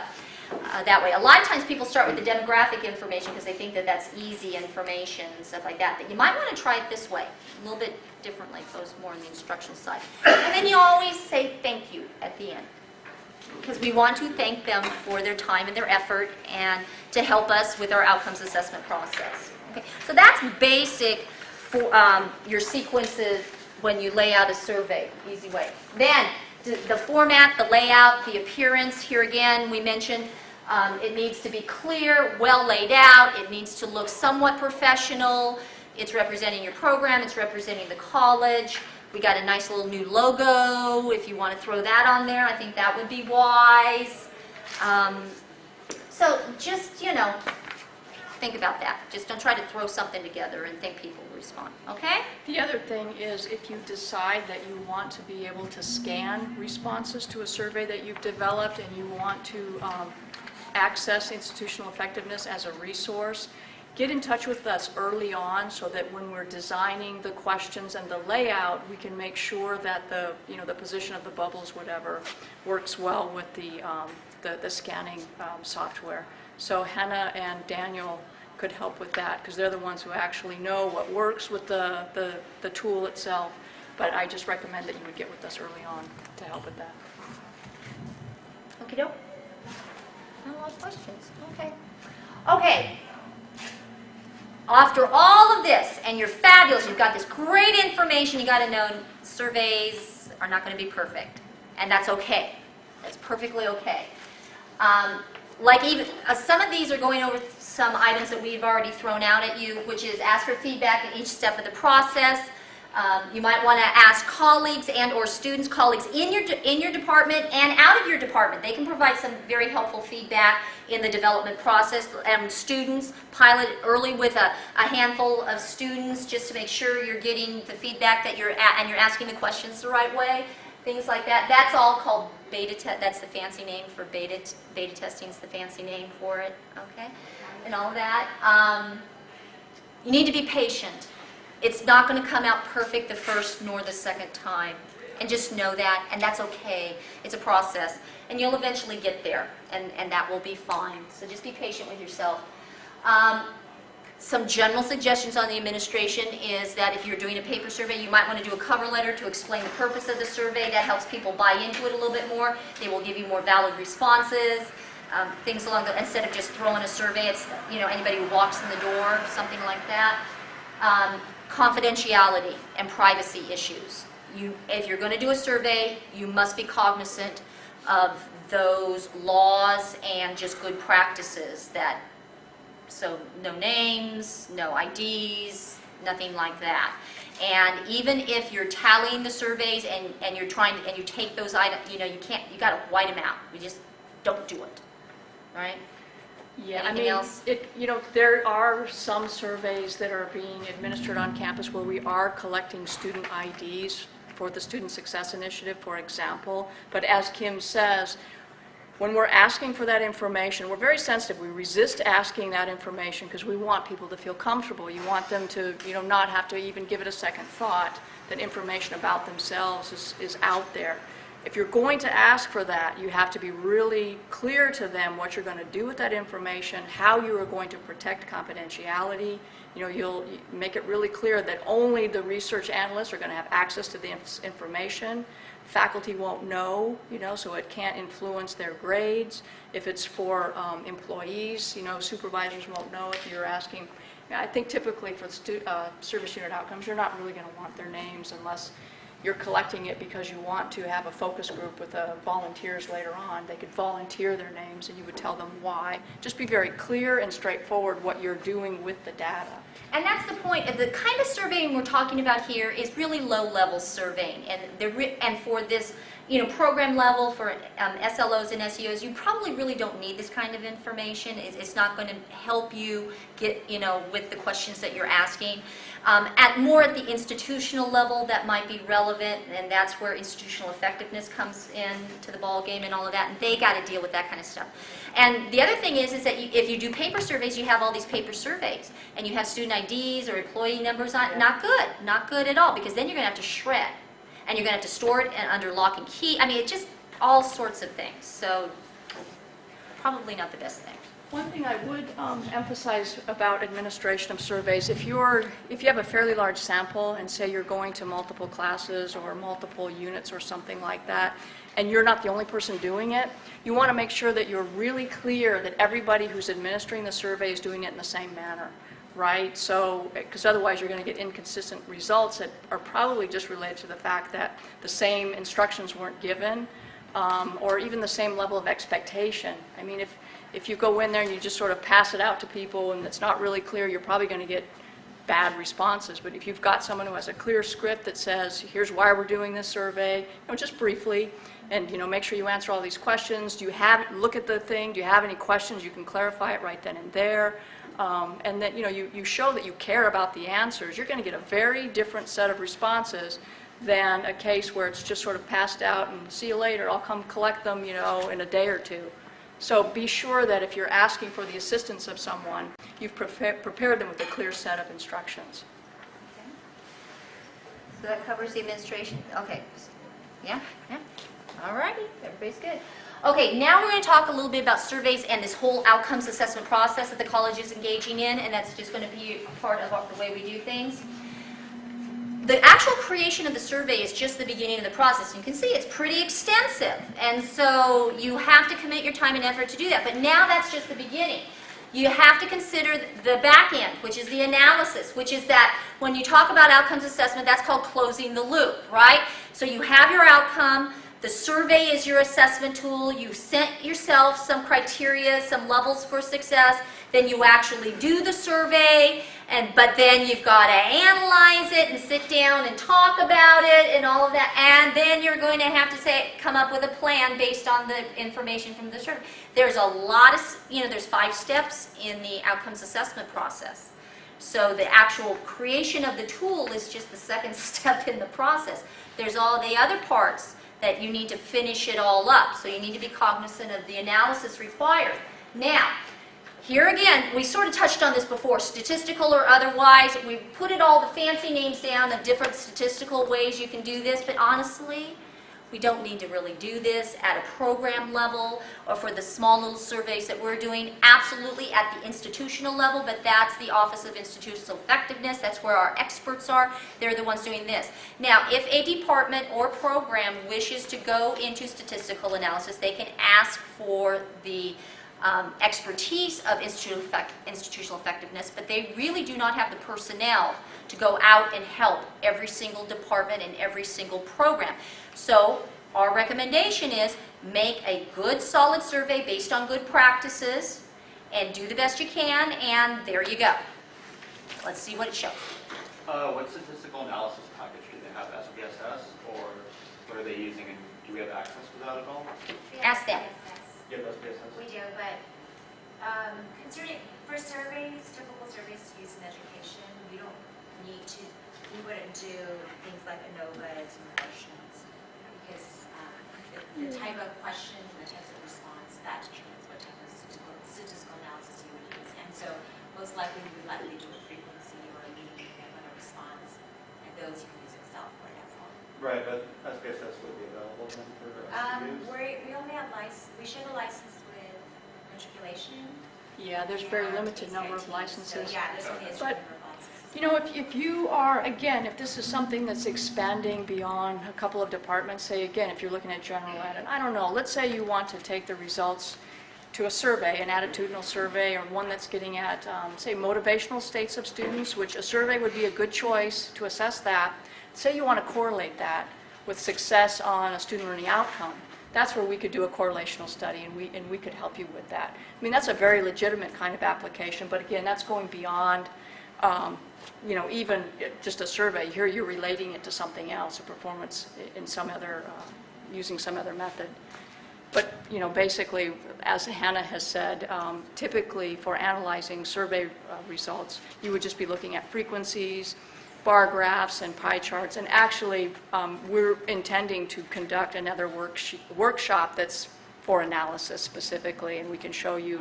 B: that way. A lot of times people start with the demographic information because they think that that's easy information and stuff like that. But you might want to try it this way, a little bit differently, goes more on the instruction side. And then you always say thank you at the end, because we want to thank them for their time and their effort and to help us with our outcomes assessment process. Okay, so that's basic for your sequences when you lay out a survey, easy way. Then, the format, the layout, the appearance, here again, we mentioned it needs to be clear, well laid out, it needs to look somewhat professional, it's representing your program, it's representing the college. We got a nice little new logo, if you want to throw that on there, I think that would be wise. So just, think about that. Just don't try to throw something together and think people will respond, okay?
A: The other thing is, if you decide that you want to be able to scan responses to a survey that you've developed and you want to access institutional effectiveness as a resource, get in touch with us early on so that when we're designing the questions and the layout, we can make sure that the position of the bubbles, whatever, works well with the scanning software. So Hannah and Daniel could help with that, because they're the ones who actually know what works with the tool itself. But I just recommend that you would get with us early on to help with that.
B: Okie doke. No more questions. Okay. Okay. After all of this, and you're fabulous, you've got this great information, you got to know surveys are not going to be perfect. And that's okay. That's perfectly okay. Like even some of these are going over some items that we've already thrown out at you, which is ask for feedback at each step of the process. You might want to ask colleagues and or students, colleagues in your department and out of your department. They can provide some very helpful feedback in the development process. And students, pilot early with a handful of students just to make sure you're getting the feedback that you're at and you're asking the questions the right way. Things like that. That's all called beta test. That's the fancy name for beta testing. Is the fancy name for it. Okay, and all that. You need to be patient. It's not going to come out perfect the first nor the second time, and just know that, and that's okay. It's a process, and you'll eventually get there, and that will be fine. So just be patient with yourself. Some general suggestions on the administration is that if you're doing a paper survey, you might want to do a cover letter to explain the purpose of the survey. That helps people buy into it a little bit more. They will give you more valid responses. Things along the, instead of just throwing a survey, it's anybody who walks in the door, something like that. Confidentiality and privacy issues. If you're going to do a survey, you must be cognizant of those laws and just good practices that. So no names, no IDs, nothing like that. And even if you're tallying the surveys and you're trying to, and you take those items, you got to white them out. You just don't do it. All right?
A: Yeah,
B: Anything else?
A: There are some surveys that are being administered on campus where we are collecting student IDs for the Student Success Initiative, for example. But as Kim says, when we're asking for that information, we're very sensitive. We resist asking that information because we want people to feel comfortable. You want them to, not have to even give it a second thought, that information about themselves is out there. if you're going to ask for that, you have to be really clear to them what you're going to do with that information, how you are going to protect confidentiality. You know, you'll make it really clear that only the research analysts are going to have access to the information. Faculty won't know, you know, so it can't influence their grades. If it's for employees, you know, supervisors won't know if you're asking. I think typically for service unit outcomes, you're not really going to want their names unless you're collecting it because you want to have a focus group with volunteers later on. They could volunteer their names and you would tell them why. Just be very clear and straightforward what you're doing with the data.
B: And that's the point of the kind of surveying we're talking about here is really low-level surveying. And for this, you know, program level for SLOs and SEOs, you probably really don't need this kind of information. It's not going to help you get, you know, with the questions that you're asking. More at the institutional level, that might be relevant, and that's where institutional effectiveness comes in to the ball game and all of that, and they got to deal with that kind of stuff. And the other thing is that if you do paper surveys, you have all these paper surveys, and you have student IDs or employee numbers on, not good at all, because then you're going to have to shred, and you're going to have to store it under lock and key. I mean, it's just all sorts of things, so probably not the best thing.
A: One thing I would emphasize about administration of surveys, if you have a fairly large sample and say you're going to multiple classes or multiple units or something like that, and you're not the only person doing it, you want to make sure that you're really clear that everybody who's administering the survey is doing it in the same manner, right? So, because otherwise you're going to get inconsistent results that are probably just related to the fact that the same instructions weren't given, or even the same level of expectation. I mean, if you go in there and you just sort of pass it out to people and it's not really clear, you're probably going to get bad responses. But if you've got someone who has a clear script that says, here's why we're doing this survey, you know, just briefly, and you know, make sure you answer all these questions. Do you have, look at the thing, do you have any questions? You can clarify it right then and there. And that, you know, you show that you care about the answers. You're going to get a very different set of responses than a case where it's just sort of passed out and see you later, I'll come collect them, you know, in a day or two. So be sure that if you're asking for the assistance of someone, you've prepared them with a clear set of instructions.
B: So that covers the administration. Okay. Yeah? Yeah. All righty. Everybody's good. Okay, now we're going to talk a little bit about surveys and this whole outcomes assessment process that the college is engaging in, and that's just going to be a part of the way we do things. The actual creation of the survey is just the beginning of the process. You can see it's pretty extensive, and so you have to commit your time and effort to do that. But now that's just the beginning. You have to consider the back end, which is the analysis, which is that when you talk about outcomes assessment, that's called closing the loop, right? So you have your outcome. The survey is your assessment tool. You set yourself some criteria, some levels for success. Then you actually do the survey, but then you've got to analyze it and sit down and talk about it and all of that. And then you're going to have to come up with a plan based on the information from the survey. There's a lot of, you know, there's 5 steps in the outcomes assessment process. So the actual creation of the tool is just the second step in the process. There's all the other parts that you need to finish it all up. So you need to be cognizant of the analysis required. Now, here again, we sort of touched on this before, statistical or otherwise. We put it all the fancy names down of different statistical ways you can do this, but honestly, we don't need to really do this at a program level or for the small little surveys that we're doing. Absolutely at the institutional level, but that's the Office of Institutional Effectiveness. That's where our experts are. They're the ones doing this. Now, if a department or program wishes to go into statistical analysis, they can ask for the expertise of institutional effectiveness, but they really do not have the personnel to go out and help every single department and every single program. So our recommendation is make a good solid survey based on good practices and do the best you can, and there you go. Let's see what it shows.
F: What statistical analysis package do they have, SPSS, or what are they using, and do we have access to that at all?
B: Ask them.
F: You have SPSS?
G: We do, but concerning for surveys, typical surveys used in education, we don't need to, we wouldn't do things like ANOVAs and regressions because the type of questions and the types of response that determines what type of statistical analysis you would use. And so most likely we would likely do a frequency or a median of a response, and those you can use Excel for, that's all.
F: Right, but as SPSS would be available then for us to use?
G: We only have license, we share the license with matriculation.
A: Yeah, there's very
G: and
A: limited number of
G: ACIT,
A: licenses.
G: So, yeah, there's only a certain
A: But,
G: number of licenses.
A: You know, if you are, again, if this is something that's expanding beyond a couple of departments, say again, if you're looking at general ed, and I don't know, let's say you want to take the results to a survey, an attitudinal survey, or one that's getting at, say, motivational states of students, which a survey would be a good choice to assess that. Say you want to correlate that with success on a student learning outcome. That's where we could do a correlational study, and we could help you with that. I mean, that's a very legitimate kind of application, but again, that's going beyond, you know, even just a survey. Here you're relating it to something else, a performance in some other, using some other method. But, you know, basically, as Hannah has said, typically for analyzing survey results, you would just be looking at frequencies, bar graphs, and pie charts. And actually, we're intending to conduct another workshop that's for analysis specifically, and we can show you,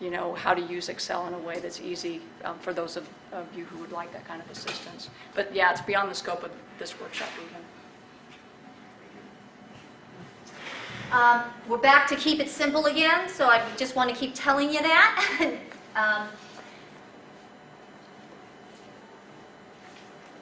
A: you know, how to use Excel in a way that's easy for those of you who would like that kind of assistance. But yeah, it's beyond the scope of this workshop even.
B: We're back to keep it simple again, so I just want to keep telling you that.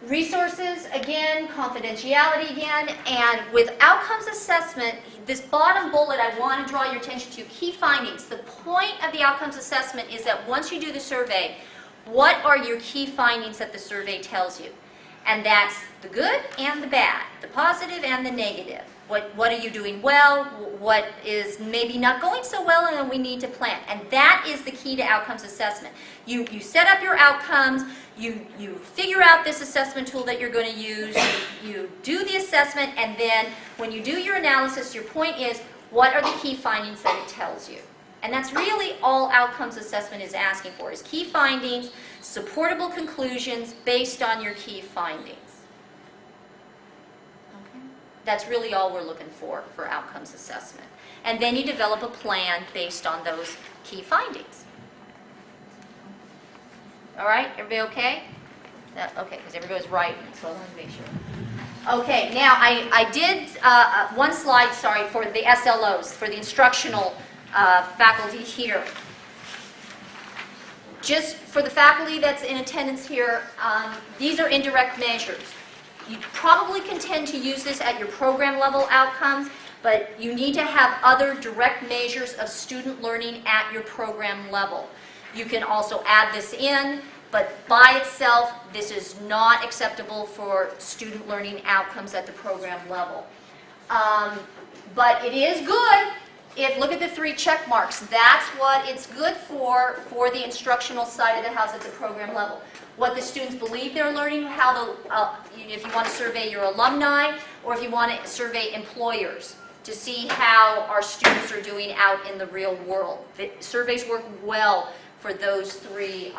B: Resources, again, confidentiality again, and with outcomes assessment, this bottom bullet I want to draw your attention to, key findings. The point of the outcomes assessment is that once you do the survey, what are your key findings that the survey tells you? And that's the good and the bad, the positive and the negative. What are you doing well? What is maybe not going so well, and then we need to plan. And that is the key to outcomes assessment. You set up your outcomes, you figure out this assessment tool that you're going to use, you do the assessment, and then when you do your analysis, your point is, what are the key findings that it tells you? And that's really all outcomes assessment is asking for, is key findings, supportable conclusions based on your key findings. Okay? That's really all we're looking for outcomes assessment. And then you develop a plan based on those key findings. All right, everybody okay? Okay, because everybody's writing, so I want to make sure. Okay, now I did one slide, sorry, for the SLOs, for the instructional faculty here. Just for the faculty that's in attendance here, these are indirect measures. You probably can tend to use this at your program level outcomes, but you need to have other direct measures of student learning at your program level. You can also add this in, but by itself, this is not acceptable for student learning outcomes at the program level. But it is good. Look at the 3 check marks. That's what it's good for the instructional side of the house at the program level. What the students believe they're learning, if you want to survey your alumni, or if you want to survey employers to see how our students are doing out in the real world. The surveys work well for those 3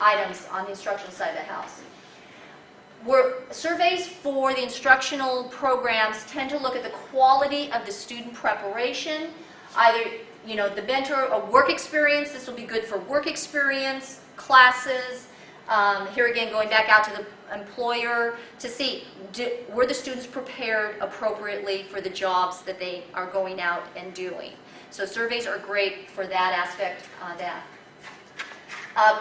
B: items on the instructional side of the house. Surveys for the instructional programs tend to look at the quality of the student preparation, either, you know, the mentor or work experience. This will be good for work experience, classes. Here again, going back out to the employer to see, were the students prepared appropriately for the jobs that they are going out and doing. So surveys are great for that aspect.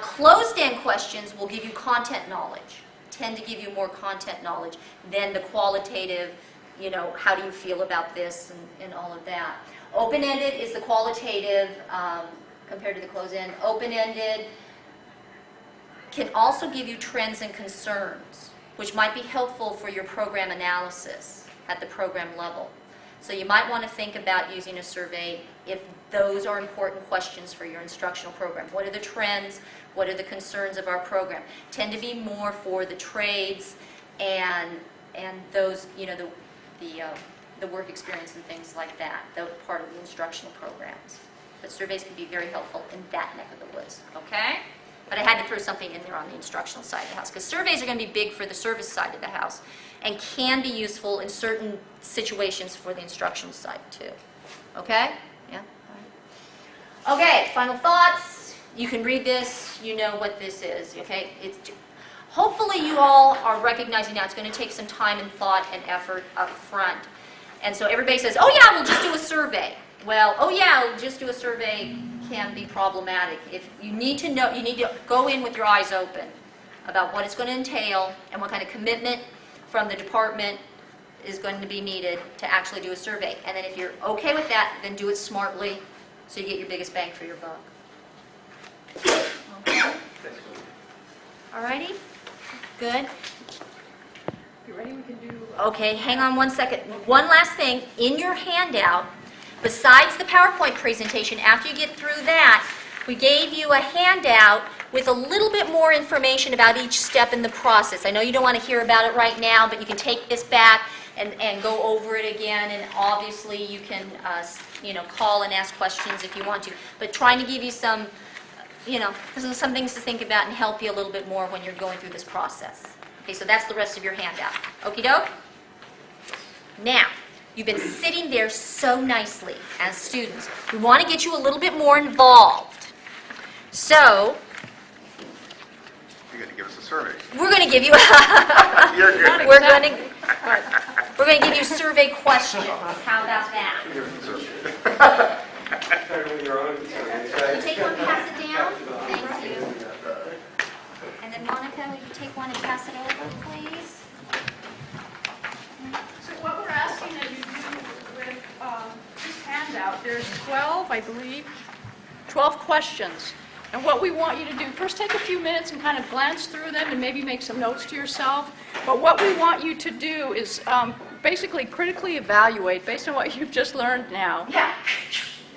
B: Closed-end questions will give you content knowledge, tend to give you more content knowledge than the qualitative, you know, how do you feel about this and all of that. Open-ended is the qualitative compared to the closed-end. Open-ended can also give you trends and concerns, which might be helpful for your program analysis at the program level. So you might want to think about using a survey if those are important questions for your instructional program. What are the trends? What are the concerns of our program? Tend to be more for the trades and those, you know, the work experience and things like that. That was part of the instructional programs. But surveys can be very helpful in that neck of the woods, okay? But I had to throw something in there on the instructional side of the house, because surveys are going to be big for the service side of the house and can be useful in certain situations for the instructional side too. Okay? Yeah? All right. Okay, final thoughts. You can read this. You know what this is, okay? Hopefully you all are recognizing now it's going to take some time and thought and effort up front. And so everybody says, oh yeah, we'll just do a survey. Well, oh yeah, we'll just do a survey can be problematic. If you need to know, you need to go in with your eyes open about what it's going to entail and what kind of commitment from the department is going to be needed to actually do a survey. And then if you're okay with that, then do it smartly so you get your biggest bang for your buck. Okay. Alrighty? Good?
A: You ready? We can do...
B: Okay, hang on one second. One last thing. In your handout, besides the PowerPoint presentation, after you get through that, we gave you a handout with a little bit more information about each step in the process. I know you don't want to hear about it right now, but you can take this back and go over it again, and obviously you can call and ask questions if you want to. But trying to give you some, some things to think about and help you a little bit more when you're going through this process. Okay, so that's the rest of your handout. Okie doke? Now, you've been sitting there so nicely as students. We want to get you a little bit more involved. So,
E: You're going to give us a survey.
B: we're going to give you
E: You're good.
B: we're going to give you survey questions. How about that? You take one, pass it down. Thank you. And then Monica, will you take one and pass it over, please?
A: So what we're asking that you do with this handout, there's 12, I believe, 12 questions. And what we want you to do, first take a few minutes and kind of glance through them and maybe make some notes to yourself. But what we want you to do is basically critically evaluate based on what you've just learned now.
B: Yeah.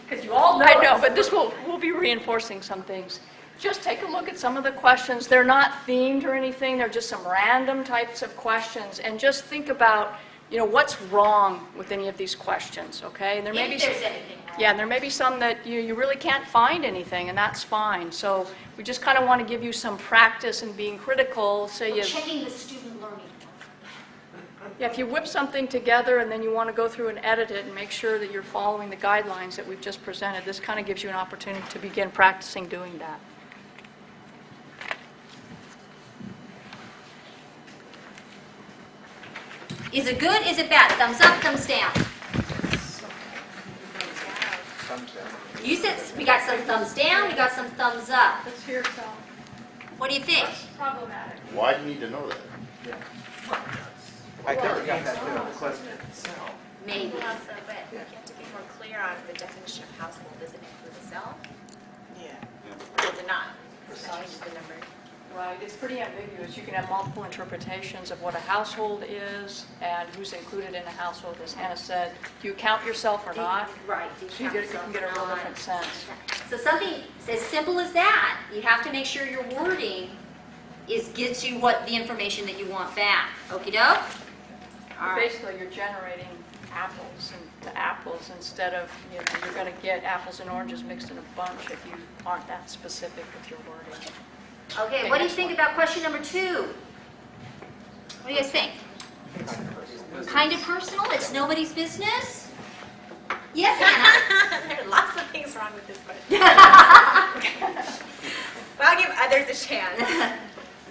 B: Because you all know.
A: I know, but this will be reinforcing some things. Just take a look at some of the questions. They're not themed or anything. They're just some random types of questions. And just think about, what's wrong with any of these questions, okay? And there may
B: If
A: be
B: there's anything wrong.
A: yeah, and there may be some that you really can't find anything, and that's fine. So we just kind of want to give you some practice in being critical. So
B: We're checking the student learning.
A: if you whip something together and then you want to go through and edit it and make sure that you're following the guidelines that we've just presented, this kind of gives you an opportunity to begin practicing doing that.
B: Is it good? Is it bad? Thumbs up, thumbs down. You said we got some thumbs down, we got some thumbs up.
A: Let's hear some.
B: What do you think?
A: Problematic.
E: Why do you need to know that?
C: I think we got that bit on the question itself.
B: Maybe.
G: Also, but you have to be more clear on the definition of household. Does it include a self?
C: Yeah.
G: Or does it not? Does it change the number?
A: Right, it's pretty ambiguous. You can have multiple interpretations of what a household is and who's included in a household. As Hannah said, do you count yourself or not?
B: Right.
A: So you can get a real different sense.
B: So something as simple as that, you have to make sure your wording gets you the information that you want back. Okie doke? All right.
A: Basically, you're generating apples and apples instead of, you're going to get apples and oranges mixed in a bunch if you aren't that specific with your wording.
B: Okay, what do you think about question number 2? What do you guys think? Kind of personal? It's nobody's business? Yes, Hannah?
G: There are lots of things wrong with this question. But I'll give others a chance.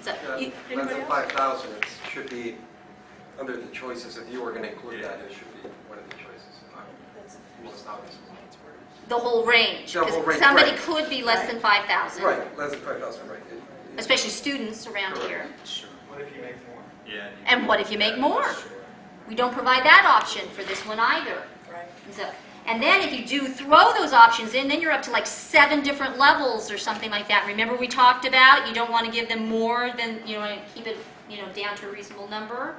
B: So, you-
H: Less than 5,000, it should be under the choices. If you were going to include that, it should be one of the choices. Most obvious.
B: the whole range.
H: The whole
B: Because
H: range,
B: somebody
H: right.
B: could be less than 5,000.
H: Right, less than 5,000, right.
B: Especially students around here.
C: What if you make more?
F: Yeah.
B: And what if you make more? We don't provide that option for this one either.
A: Right.
B: And then if you do throw those options in, then you're up to like 7 different levels or something like that. Remember we talked about you don't want to give them more than, keep it, down to a reasonable number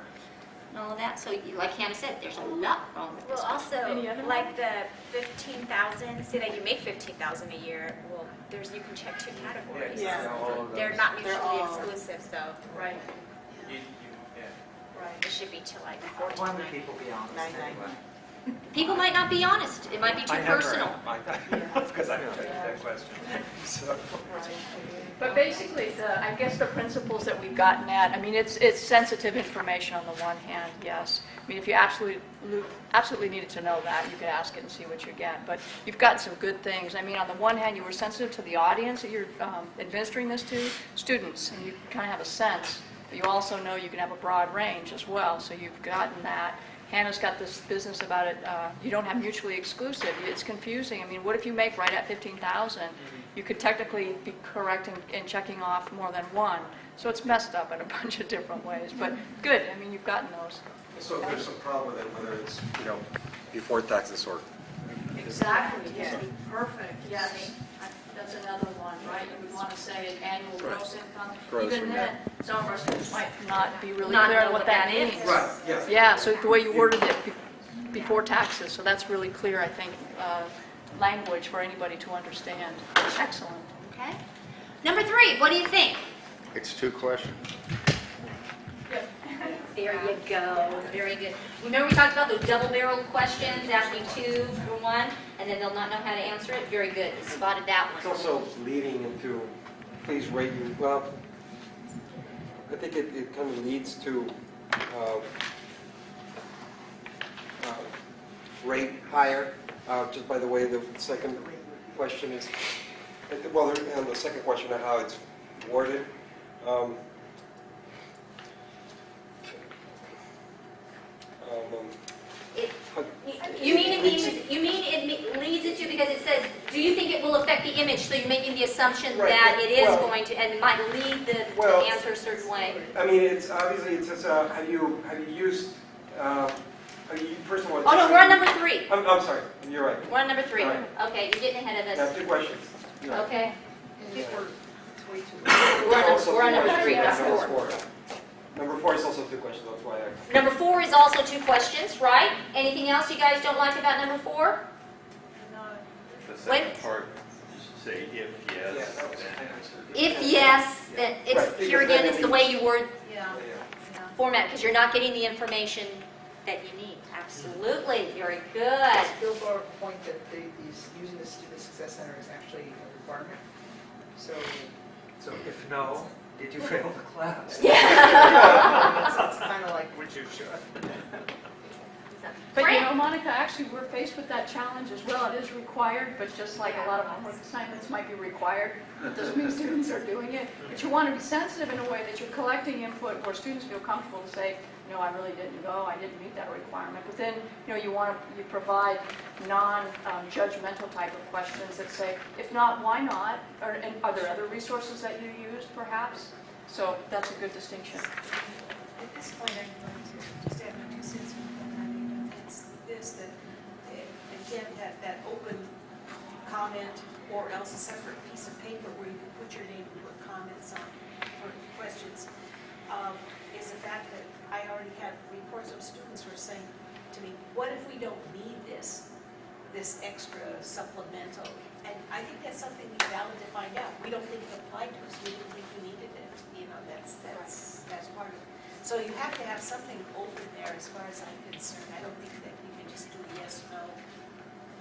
B: and all of that. So like Hannah said, there's a lot wrong with this.
G: Well, also,
A: Any other
G: like the 15,000, say that you make 15,000 a year, well, you can check 2 categories. They're not mutually exclusive, so
A: Right,
C: Yeah.
A: right.
G: it should be to like
I: Why
G: 14.
I: would people be honest anyway?
B: People might not be honest. It might be too personal.
H: Because I rejected that question. So.
A: But basically, I guess the principles that we've gotten at, it's sensitive information on the one hand, yes. If you absolutely needed to know that, you could ask it and see what you get. But you've gotten some good things. On the one hand, you were sensitive to the audience that you're administering this to, students, and you kind of have a sense but you also know you can have a broad range as well, so you've gotten that. Hannah's got this business about it, you don't have mutually exclusive, it's confusing. I mean, what if you make right at 15,000? You could technically be correct in checking off more than one, so it's messed up in a bunch of different ways, but good, I mean, you've gotten those.
H: So if there's some problem with it, whether it's, before taxes or
A: Exactly, yeah, perfect, yes. That's another one, right? You would want to say annual gross income.
H: Gross,
A: Even then, some of our students might not be really
B: Not
A: clear
B: know
A: on
B: what
A: what that
B: that
A: means.
B: is.
H: Right, yes.
A: Yeah, so the way you worded it before taxes, so that's really clear, I think, language for anybody to understand. Excellent.
B: Okay. Number 3, what do you think?
E: It's 2 questions.
B: There you go, very good. Remember we talked about those double-barreled questions, asking 2 for 1, and then they'll not know how to answer it? Very good, you spotted that
H: It's
B: one.
H: also leading into, please rate you, well, I think it kind of leads to rate higher, just by the way the second question is, well, and the second question of how it's worded.
B: It- You mean it leads it to, because it says, do you think it will affect the image? So you're making the assumption
H: Right,
B: that it is
H: well-
B: going to, and might lead the
H: Well-
B: to answer a certain way.
H: I mean, it's obviously, it says, have you used, first of all.
B: Oh, no, we're on number 3.
H: I'm sorry, you're right.
B: We're on number 3.
H: All right.
B: Okay, you're getting ahead of
H: Now,
B: us.
H: 2 questions. You're right.
B: Okay.
H: Yeah.
B: We're on number 3, not
H: Number
B: 4.
H: four. Number 4 is also 2 questions, that's why I.
B: Number 4 is also 2 questions, right? Anything else you guys don't like about number 4?
I: The
B: When-
I: second part, you should say if
H: Yeah,
I: yes,
H: that was,
I: then.
H: I answered.
B: If yes, then it's,
H: Right,
B: here
H: because
B: again,
H: then
B: it's
H: it
B: the way you word
D: Yeah,
H: Yeah.
B: format, because you're not getting the information that you need. Absolutely, very good.
J: Bill brought up a point that using the Student Success Center is actually a requirement. So
K: if no, did you fail the class?
J: it's kind of like, would you should.
A: But you
B: Fran?
A: know, Monica, actually, we're faced with that challenge as well. It is required, but just like a lot of homework assignments might be required, it doesn't mean students are doing it. But you want to be sensitive in a way that you're collecting input where students feel comfortable to say, no, I really didn't go, I didn't meet that requirement. But then, you provide non-judgmental type of questions that say, if not, why not? And are there other resources that you used, perhaps? So that's a good distinction.
D: At this point, I'd like to just add my 2 cents on that. I mean, it's this, that, again, that open comment or else a separate piece of paper where you can put your name and put comments on or questions, is the fact that I already have reports of students who are saying to me, what if we don't need this extra supplemental? And I think that's something valid to find out. We don't think it applied to us, we didn't think we needed it, that's part of it. So you have to have something open there as far as I'm concerned. I don't think that you can just do yes, no.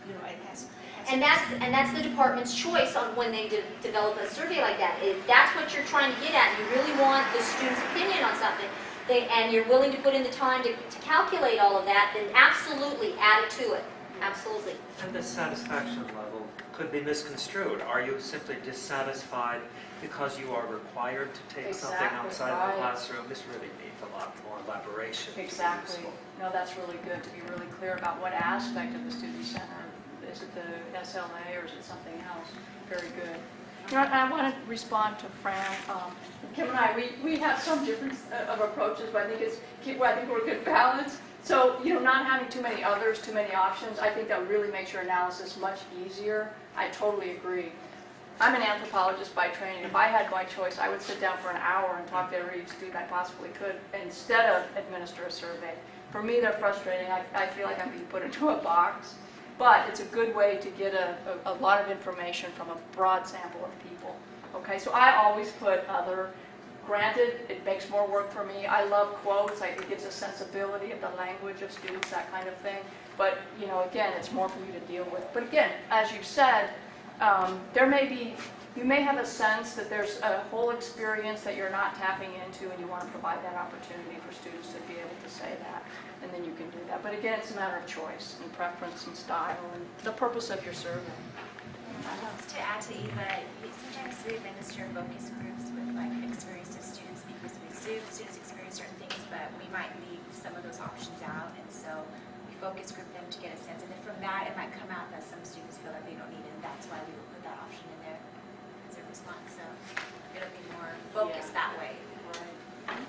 D: It has.
B: And that's the department's choice on when they develop a survey like that. If that's what you're trying to get at, and you really want the student's opinion on something, and you're willing to put in the time to calculate all of that, then absolutely add it to it. Absolutely.
K: And the satisfaction level could be misconstrued. Are you simply dissatisfied because you are required to take something
A: Exactly,
K: outside
A: right.
K: the classroom? This really needs a lot more elaboration. to be
A: Exactly.
K: useful.
A: No, that's really good to be really clear about what aspect of the student center. Is it the SLA or is it something else? Very good. I want to respond to Fran. Kim and I, we have some difference of approaches, but I think we're a good balance. So, not having too many others, too many options, I think that really makes your analysis much easier. I totally agree. I'm an anthropologist by training. If I had my choice, I would sit down for an hour and talk to every student I possibly could instead of administer a survey. For me, they're frustrating. I feel like I'm being put into a box. But it's a good way to get a lot of information from a broad sample of people. Okay, so I always put other. Granted, it makes more work for me. I love quotes. It gives a sensibility of the language of students, that kind of thing. But, again, it's more for you to deal with. But again, as you said, you may have a sense that there's a whole experience that you're not tapping into, and you want to provide that opportunity for students to be able to say that. And then you can do that. But again, it's a matter of choice and preference and style and the purpose of your survey.
G: Just to add to Eva, sometimes we administer focus groups with experienced students because we students experience certain things, but we might leave some of those options out, and so we focus group them to get a sense, and then from that, it might come out that some students feel like they don't need it, and that's why we would put that option in there as a response, so it'll be more focused that way.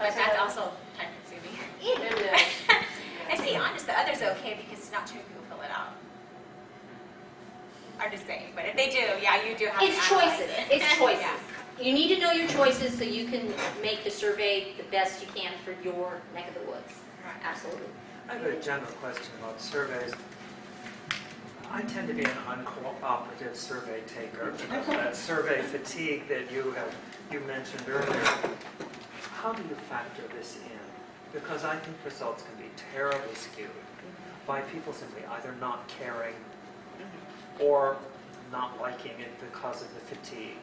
G: But that's also time consuming.
A: It is.
G: And to be honest, the others are okay because not too many people fill it out. I'm just saying, but if they do, yeah, you do have to
B: It's
G: analyze
B: choices,
G: it.
B: it's choices.
G: Yeah.
B: You need to know your choices so you can make the survey the best you can for your neck of the woods.
G: Right.
B: Absolutely.
K: I have a general question about surveys. I tend to be an uncooperative survey taker. That survey fatigue that you mentioned earlier. How do you factor this in? Because I think results can be terribly skewed by people simply either not caring or not liking it because of the fatigue.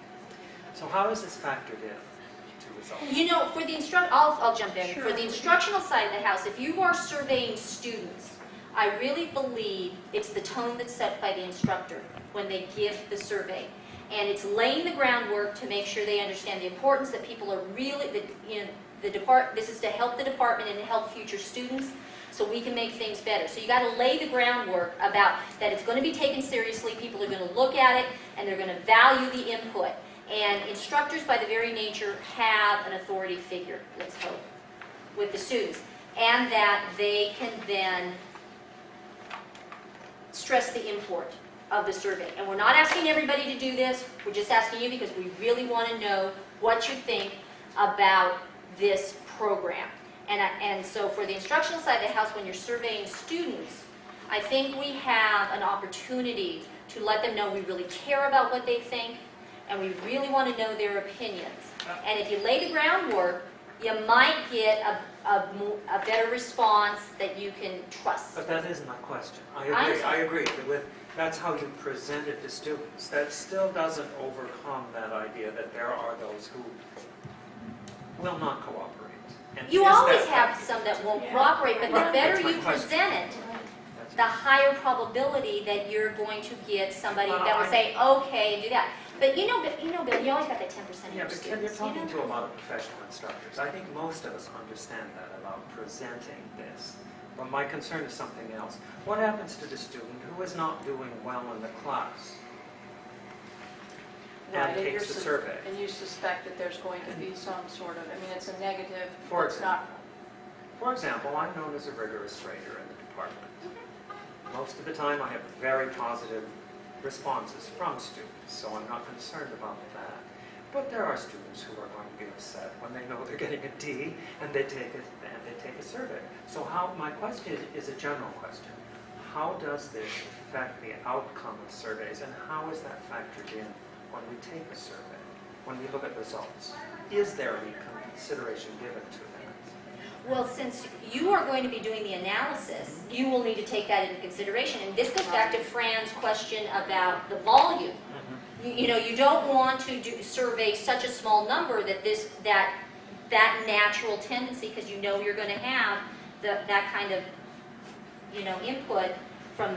K: So how is this factored in to results?
B: You know, for the I'll jump in. For the instructional side of the house, if you are surveying students, I really believe it's the tone that's set by the instructor when they give the survey. And it's laying the groundwork to make sure they understand the importance that people are really, this is to help the department and to help future students so we can make things better. So you got to lay the groundwork about that it's going to be taken seriously, people are going to look at it, and they're going to value the input. And instructors, by the very nature, have an authority figure, let's hope, with the students. And that they can then stress the import of the survey. And we're not asking everybody to do this, we're just asking you because we really want to know what you think about this program. And so for the instructional side of the house, when you're surveying students, I think we have an opportunity to let them know we really care about what they think, and we really want to know their opinions. And if you lay the groundwork, you might get a better response that you can trust.
K: But that isn't my question. I
B: I'm
K: agree. That's how you present it to students. That still doesn't overcome that idea that there are those who will not cooperate. And
B: You
K: is
B: always
K: that
B: have some that won't cooperate, but the
K: Right.
B: better
K: That's my
B: you
K: question.
B: present it,
K: That's-
B: the higher probability that you're going to get somebody
K: Well,
B: that will
K: I-
B: say, okay, do that. But you know, Bill, you always got that 10% of
K: Yeah,
B: your
K: but Ken, you're
B: students.
K: talking
B: you
K: to
B: know?
K: a lot of professional instructors. I think most of us understand that about presenting this. But my concern is something else. What happens to the student who is not doing well in the class and
A: Right,
K: takes the survey?
A: And you suspect that there's going to be some sort of, I mean, it's a negative,
K: For
A: it's not,
K: For example, I'm known as a rigorous rater in the department. Most of the time, I have very positive responses from students, so I'm not concerned about that. But there are students who are going to be upset when they know they're getting a D and they take a survey. So my question is a general question. How does this affect the outcome of surveys, and how is that factored in when we take a survey, when we look at results? Is there any consideration given to that?
B: Well, since you are going to be doing the analysis, you will need to take that into consideration. And this goes back to Fran's question about the volume. You know, you don't want to survey such a small number that that natural tendency, because you know you're going to have that kind of, input from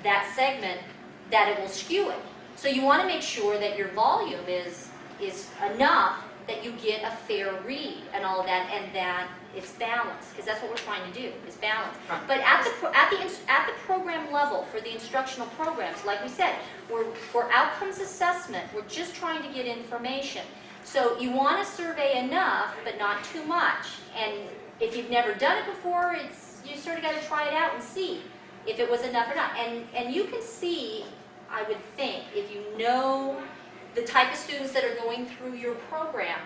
B: that segment, that it will skew it. So you want to make sure that your volume is enough that you get a fair read and all of that, and that it's balanced, because that's what we're trying to do, is balance. But at the program level, for the instructional programs, like we said, for outcomes assessment, we're just trying to get information. So you want to survey enough, but not too much. And if you've never done it before, you sort of got to try it out and see if it was enough or not. And you can see, I would think, if you know the type of students that are going through your program,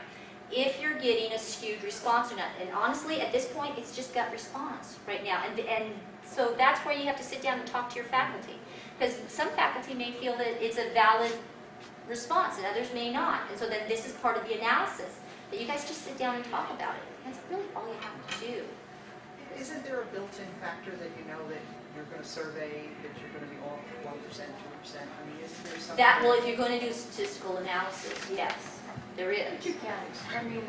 B: if you're getting a skewed response or not. And honestly, at this point, it's just gut response right now. And so that's where you have to sit down and talk to your faculty. Because some faculty may feel that it's a valid response and others may not. And so then this is part of the analysis, that you guys just sit down and talk about it. That's really all you have to do.
J: Isn't there a built-in factor that you know that you're going to survey, that you're going to be off 1%, 2%? I mean, isn't there something?
B: Well, if you're going to do statistical analysis, yes, there is.
A: but you can, I mean,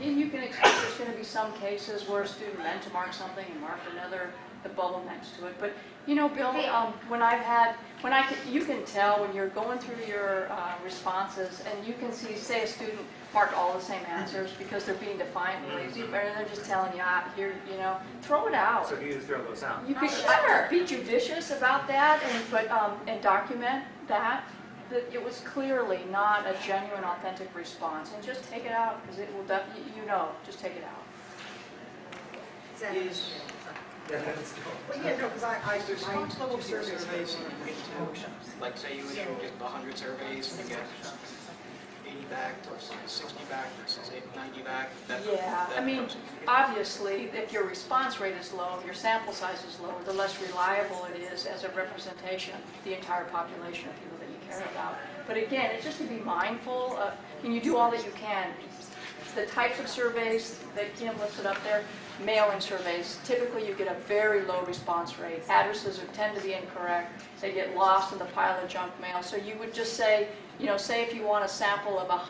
A: and you can expect there's going to be some cases where a student meant to mark something and marked another the bubble next to it. But, you know, Bill,
B: Hey.
A: you can tell when you're going through your responses and you can see, say a student marked all the same answers because they're being defiant and lazy, or they're just telling you, here, you know, throw it out.
K: So do you throw those out?
A: You could
B: Sure.
A: be judicious about that and document that it was clearly not a genuine, authentic response, and just take it out, because it will, just take it out.
J: Is,
K: Yeah, let's go.
J: well, yeah, no, because I response level surveys are workshops.
L: Like say you issue 100 surveys and you get 80 back versus 60 back versus 90 back.
A: Yeah, I mean, obviously, if your response rate is low, if your sample size is low, the less reliable it is as a representation of the entire population of people that you care about. But again, it's just to be mindful of, and you do all that you can. The types of surveys that Kim listed up there, mail-in surveys, typically you get a very low response rate. Addresses tend to be incorrect. They get lost in the pile of junk mail. So you would just say, say if you want a sample of 100